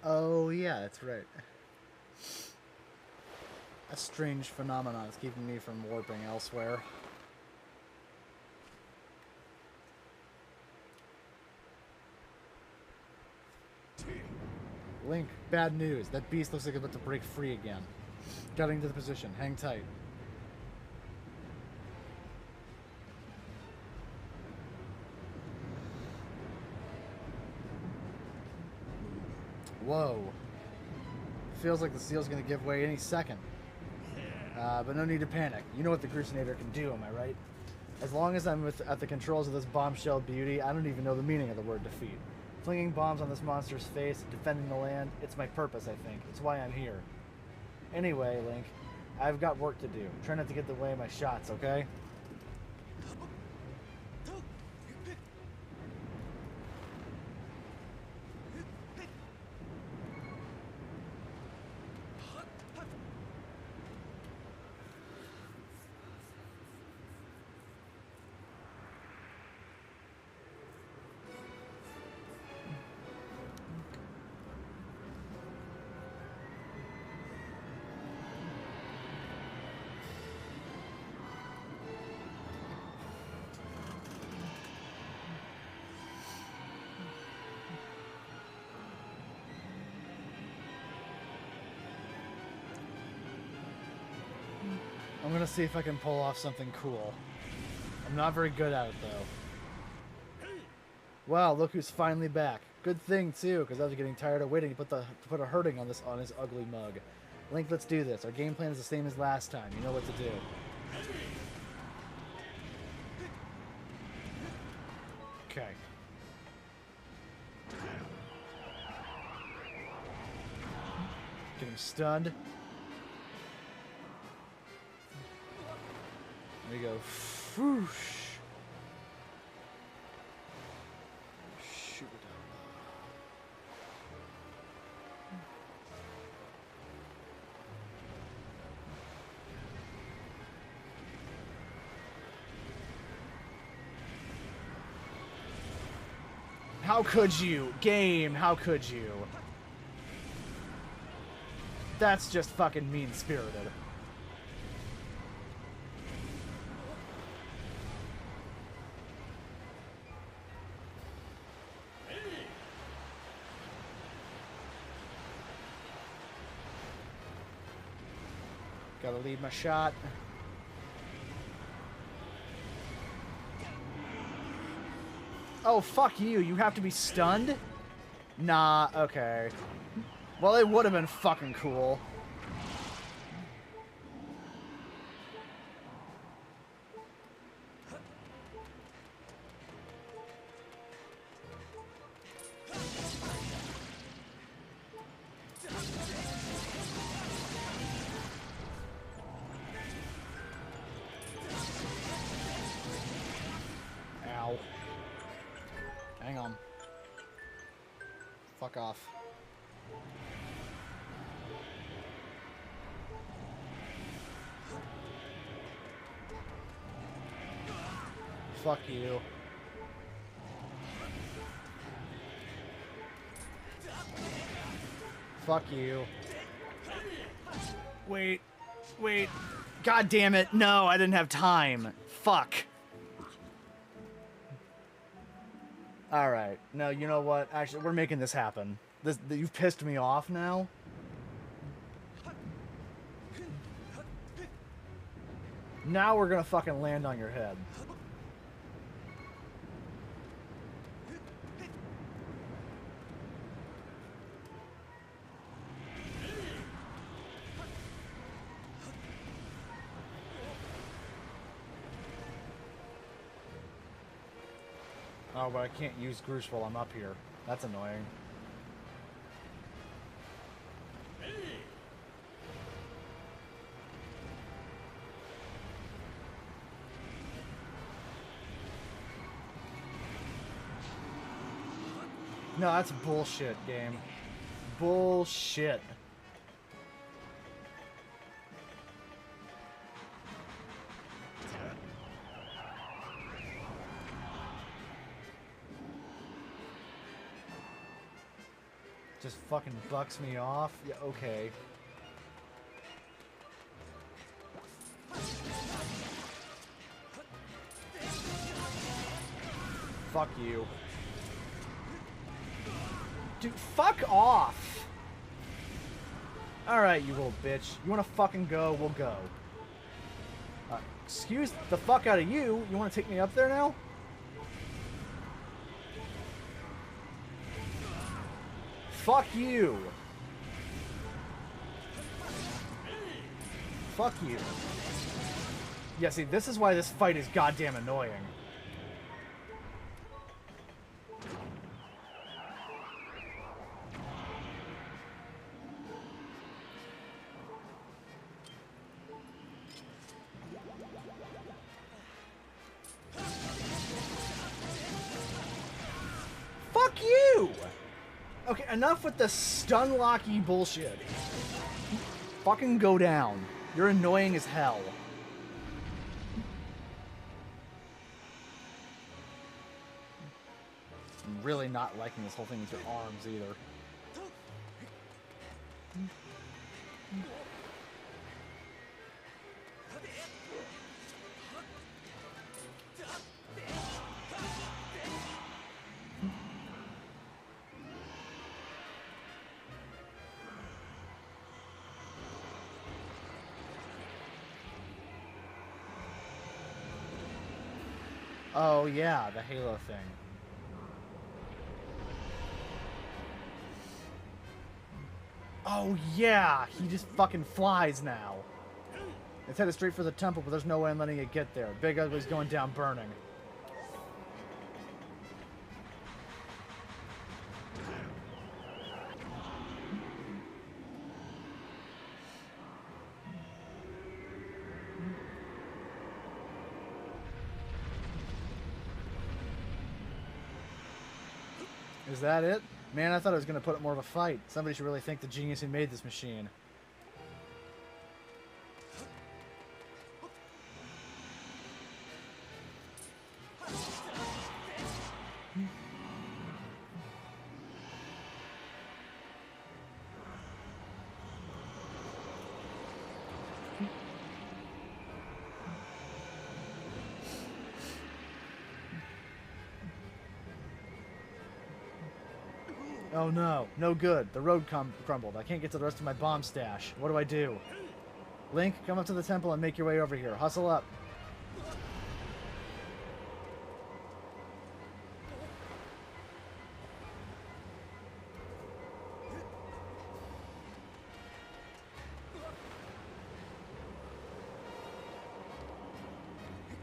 Oh, yeah, that's right. A strange phenomenon is keeping me from warping elsewhere. Link, bad news. That beast looks like it's about to break free again. Getting to the position. Hang tight. Whoa. Feels like the seal's gonna give way any second. But no need to panic. You know what the Grooseinator can do, am I right? As long as I'm at the controls of this bombshell beauty, I don't even know the meaning of the word defeat. Flinging bombs on this monster's face, defending the land, it's my purpose, I think. It's why I'm here. Anyway, Link, I've got work to do. Try not to get in the way of my shots, okay? I'm gonna see if I can pull off something cool. I'm not very good at it, though. Wow, look who's finally back. Good thing, too, because I was getting tired of waiting to put a hurting on his ugly mug. Link, let's do this. Our game plan is the same as last time. You know what to do. Okay. Get him stunned. There we go. Whoosh. Shoot. How could you? Game, how could you? That's just fucking mean-spirited. Gotta lead my shot. Oh, fuck you. You have to be stunned? Nah, okay. Well, it would have been fucking cool. Ow. Hang on. Fuck off. Fuck you. Fuck you. Wait. Wait. God damn it. No, I didn't have time. Fuck. Alright. No, you know what? Actually, we're making this happen. You've pissed me off now. Now we're gonna fucking land on your head. Oh, but I can't use Groose while I'm up here. That's annoying. No, that's bullshit, game. Bullshit. Just fucking bucks me off? Yeah, okay. Fuck you. Dude, fuck off! Alright, you little bitch. You wanna fucking go? We'll go. Excuse the fuck out of you. You wanna take me up there now? Fuck you. Fuck you. Yeah, see, this is why this fight is goddamn annoying. Fuck you! Okay, enough with the stun locky bullshit. Fucking go down. You're annoying as hell. I'm really not liking this whole thing with your arms either. Oh yeah, the Halo thing. Oh yeah, he just fucking flies now. It's headed straight for the temple, but there's no way I'm letting it get there. Big Ugly's going down burning. Is that it? Man, I thought I was going to put up more of a fight. Somebody should really thank the genius who made this machine. Oh no, no good. The road crumbled. I can't get to the rest of my bomb stash. What do I do? Link, come up to the temple and make your way over here. Hustle up.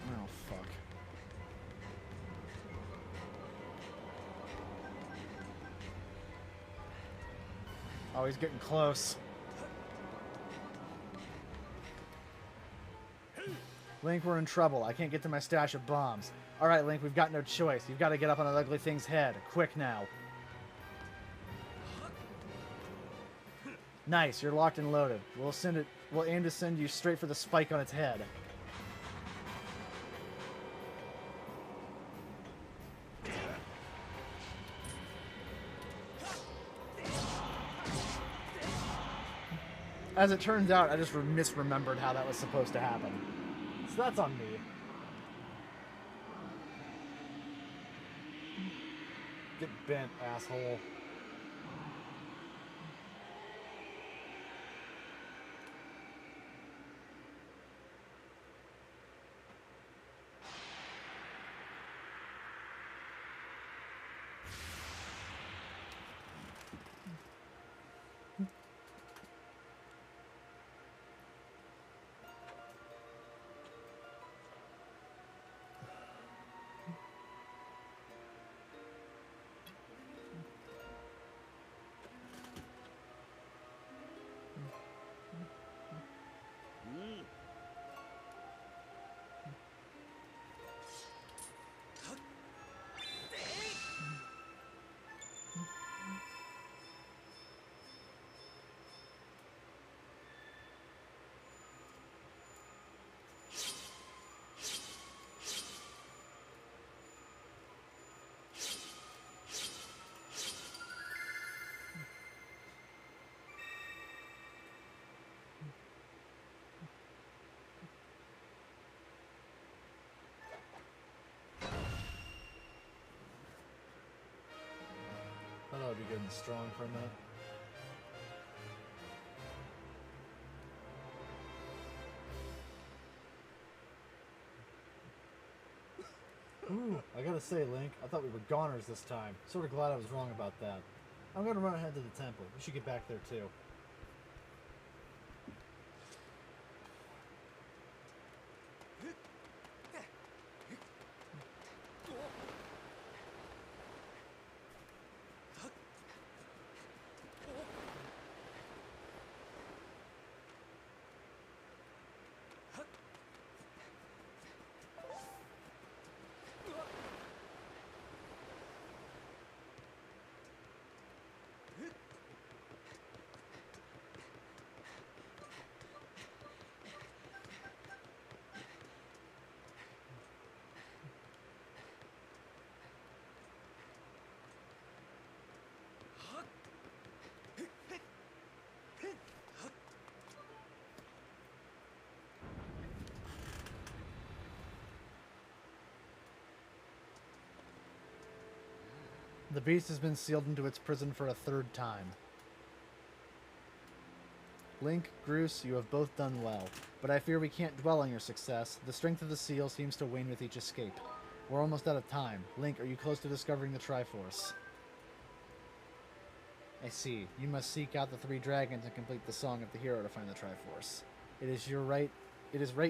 Oh, fuck. Oh, he's getting close. Link, we're in trouble. I can't get to my stash of bombs. Alright, Link, we've got no choice. You've got to get up on that ugly thing's head. Quick now. Nice, you're locked and loaded. We'll aim to send you straight for the spike on its head. As it turns out, I just misremembered how that was supposed to happen. So that's on me. Get bent, asshole. I thought I'd be good and strong for a minute. Ooh, I gotta say, Link, I thought we were goners this time. Sort of glad I was wrong about that. I'm gonna run ahead to the temple. You should get back there too. The beast has been sealed into its prison for a third time. Link, Groose, you have both done well, but I fear we can't dwell on your success. The strength of the seal seems to wane with each escape. We're almost out of time. Link, are you close to discovering the Triforce? I see. You must seek out the 3 dragons and complete the Song of the Hero to find the Triforce. It is right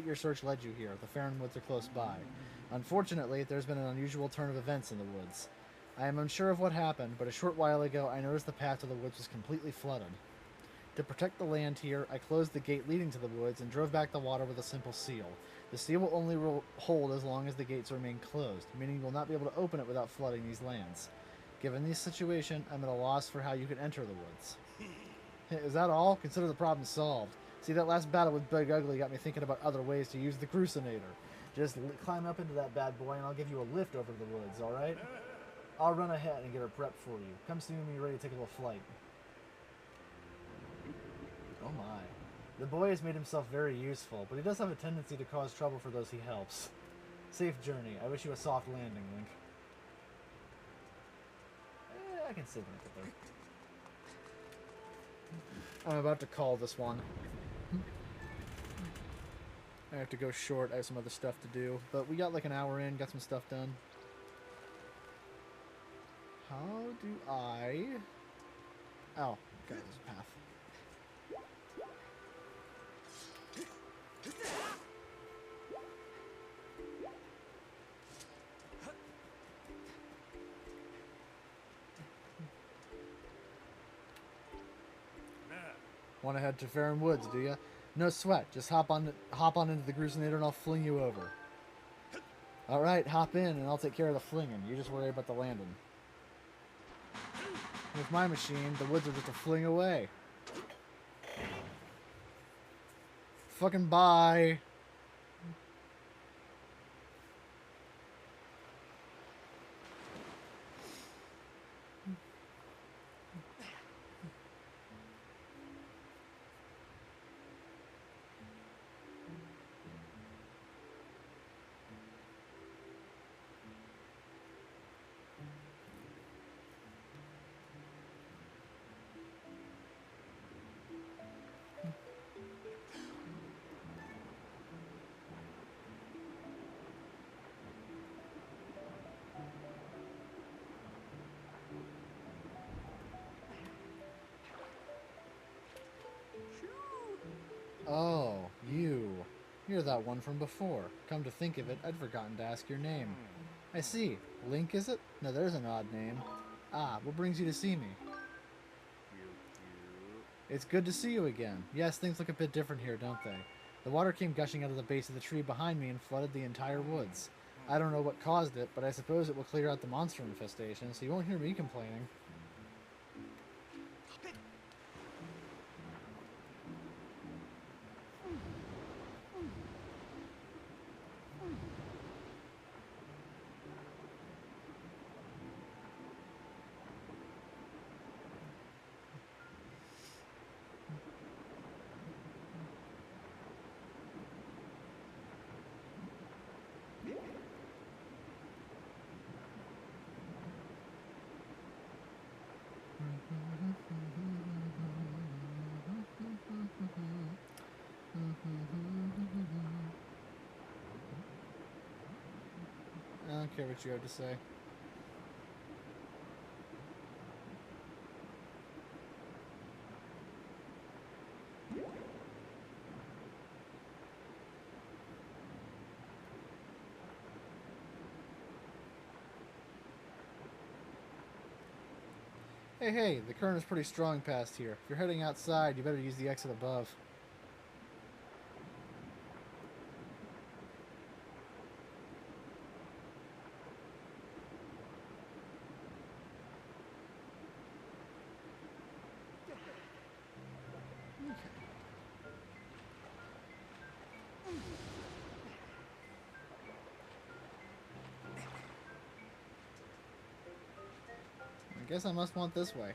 your search led you here. The Farron Woods are close by. Unfortunately, there's been an unusual turn of events in the woods. I am unsure of what happened, but a short while ago I noticed the path to the woods was completely flooded. To protect the land here, I closed the gate leading to the woods and drove back the water with a simple seal. The seal will only hold as long as the gates remain closed, meaning you will not be able to open it without flooding these lands. Given this situation, I'm at a loss for how you can enter the woods. Is that all? Consider the problem solved. See, that last battle with Big Ugly got me thinking about other ways to use the Grooseinator. Just climb up into that bad boy and I'll give you a lift over the woods, alright? I'll run ahead and get her prepped for you. Come see me when you're ready to take a little flight. Oh my. The boy has made himself very useful, but he does have a tendency to cause trouble for those he helps. Safe journey. I wish you a soft landing, Link. I can save it there. I'm about to call this one. I have to go short. I have some other stuff to do. But we got like an hour in, got some stuff done. How do I... Oh, okay, there's a path. Want to head to Farron Woods, do ya? No sweat. Just hop on into the Grooseinator and I'll fling you over. Alright, hop in and I'll take care of the flinging. You just worry about the landing. With my machine, the woods are just a fling away. Fucking bye. Oh, you. You're that one from before. Come to think of it, I'd forgotten to ask your name. I see. Link, is it? No, there's an odd name. Ah, what brings you to see me? It's good to see you again. Yes, things look a bit different here, don't they? The water came gushing out of the base of the tree behind me and flooded the entire woods. I don't know what caused it, but I suppose it will clear out the monster infestation, so you won't hear me complaining. don't care what you have to say. Hey, the current is pretty strong past here. If you're heading outside, you better use the exit above. I guess I must want this way.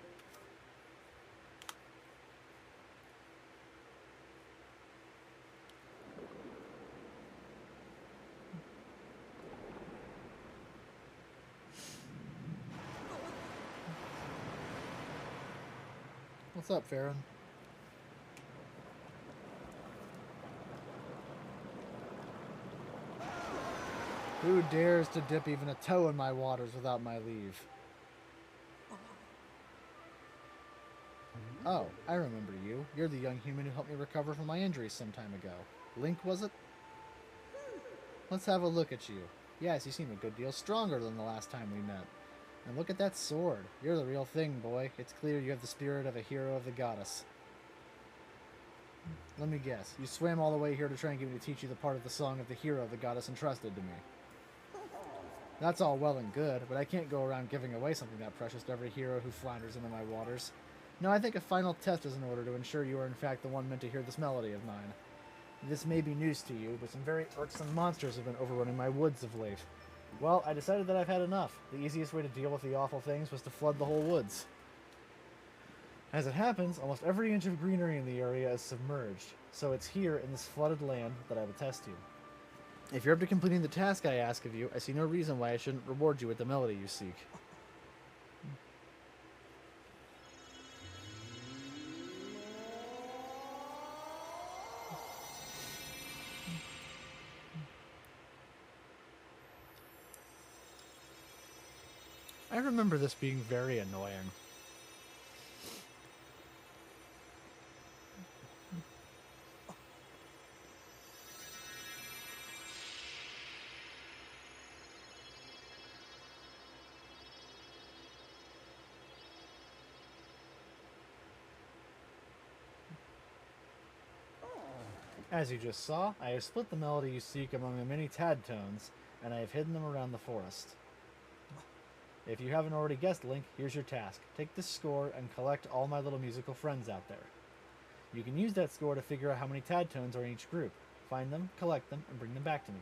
What's up, Farron? Who dares to dip even a toe in my waters without my leave? Oh, I remember you. You're the young human who helped me recover from my injuries some time ago. Link, was it? Let's have a look at you. Yes, you seem a good deal stronger than the last time we met. And look at that sword. You're the real thing, boy. It's clear you have the spirit of a hero of the goddess. Let me guess. You swam all the way here to try and get me to teach you the part of the song of the hero the goddess entrusted to me. That's all well and good, but I can't go around giving away something that precious to every hero who flounders into my waters. No, I think a final test is in order to ensure you are in fact the one meant to hear this melody of mine. This may be news to you, but some very irksome monsters have been overrunning my woods of late. Well, I decided that I've had enough. The easiest way to deal with the awful things was to flood the whole woods. As it happens, almost every inch of greenery in the area is submerged, so it's here in this flooded land that I will test you. If you're up to completing the task I ask of you, I see no reason why I shouldn't reward you with the melody you seek. I remember this being very annoying. As you just saw, I have split the melody you seek among the many tad tones, and I have hidden them around the forest. If you haven't already guessed, Link, here's your task. Take this score and collect all my little musical friends out there. You can use that score to figure out how many tad tones are in each group. Find them, collect them, and bring them back to me.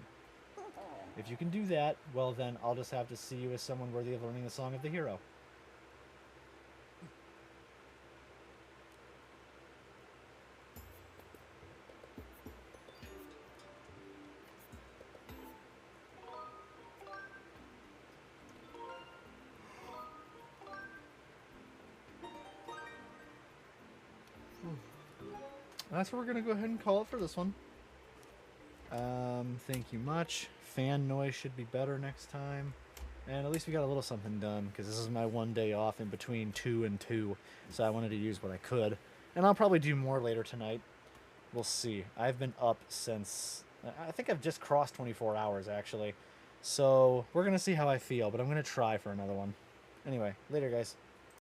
If you can do that, well then, I'll just have to see you as someone worthy of learning the song of the hero. That's what we're going to go ahead and call it for this one. Thank you much. Fan noise should be better next time. And at least we got a little something done, because this is my one day off in between 2 and 2. So I wanted to use what I could. And I'll probably do more later tonight. We'll see. I've been up since... I think I've just crossed 24 hours, actually. So we're going to see how I feel, but I'm going to try for another one. Anyway, later, guys.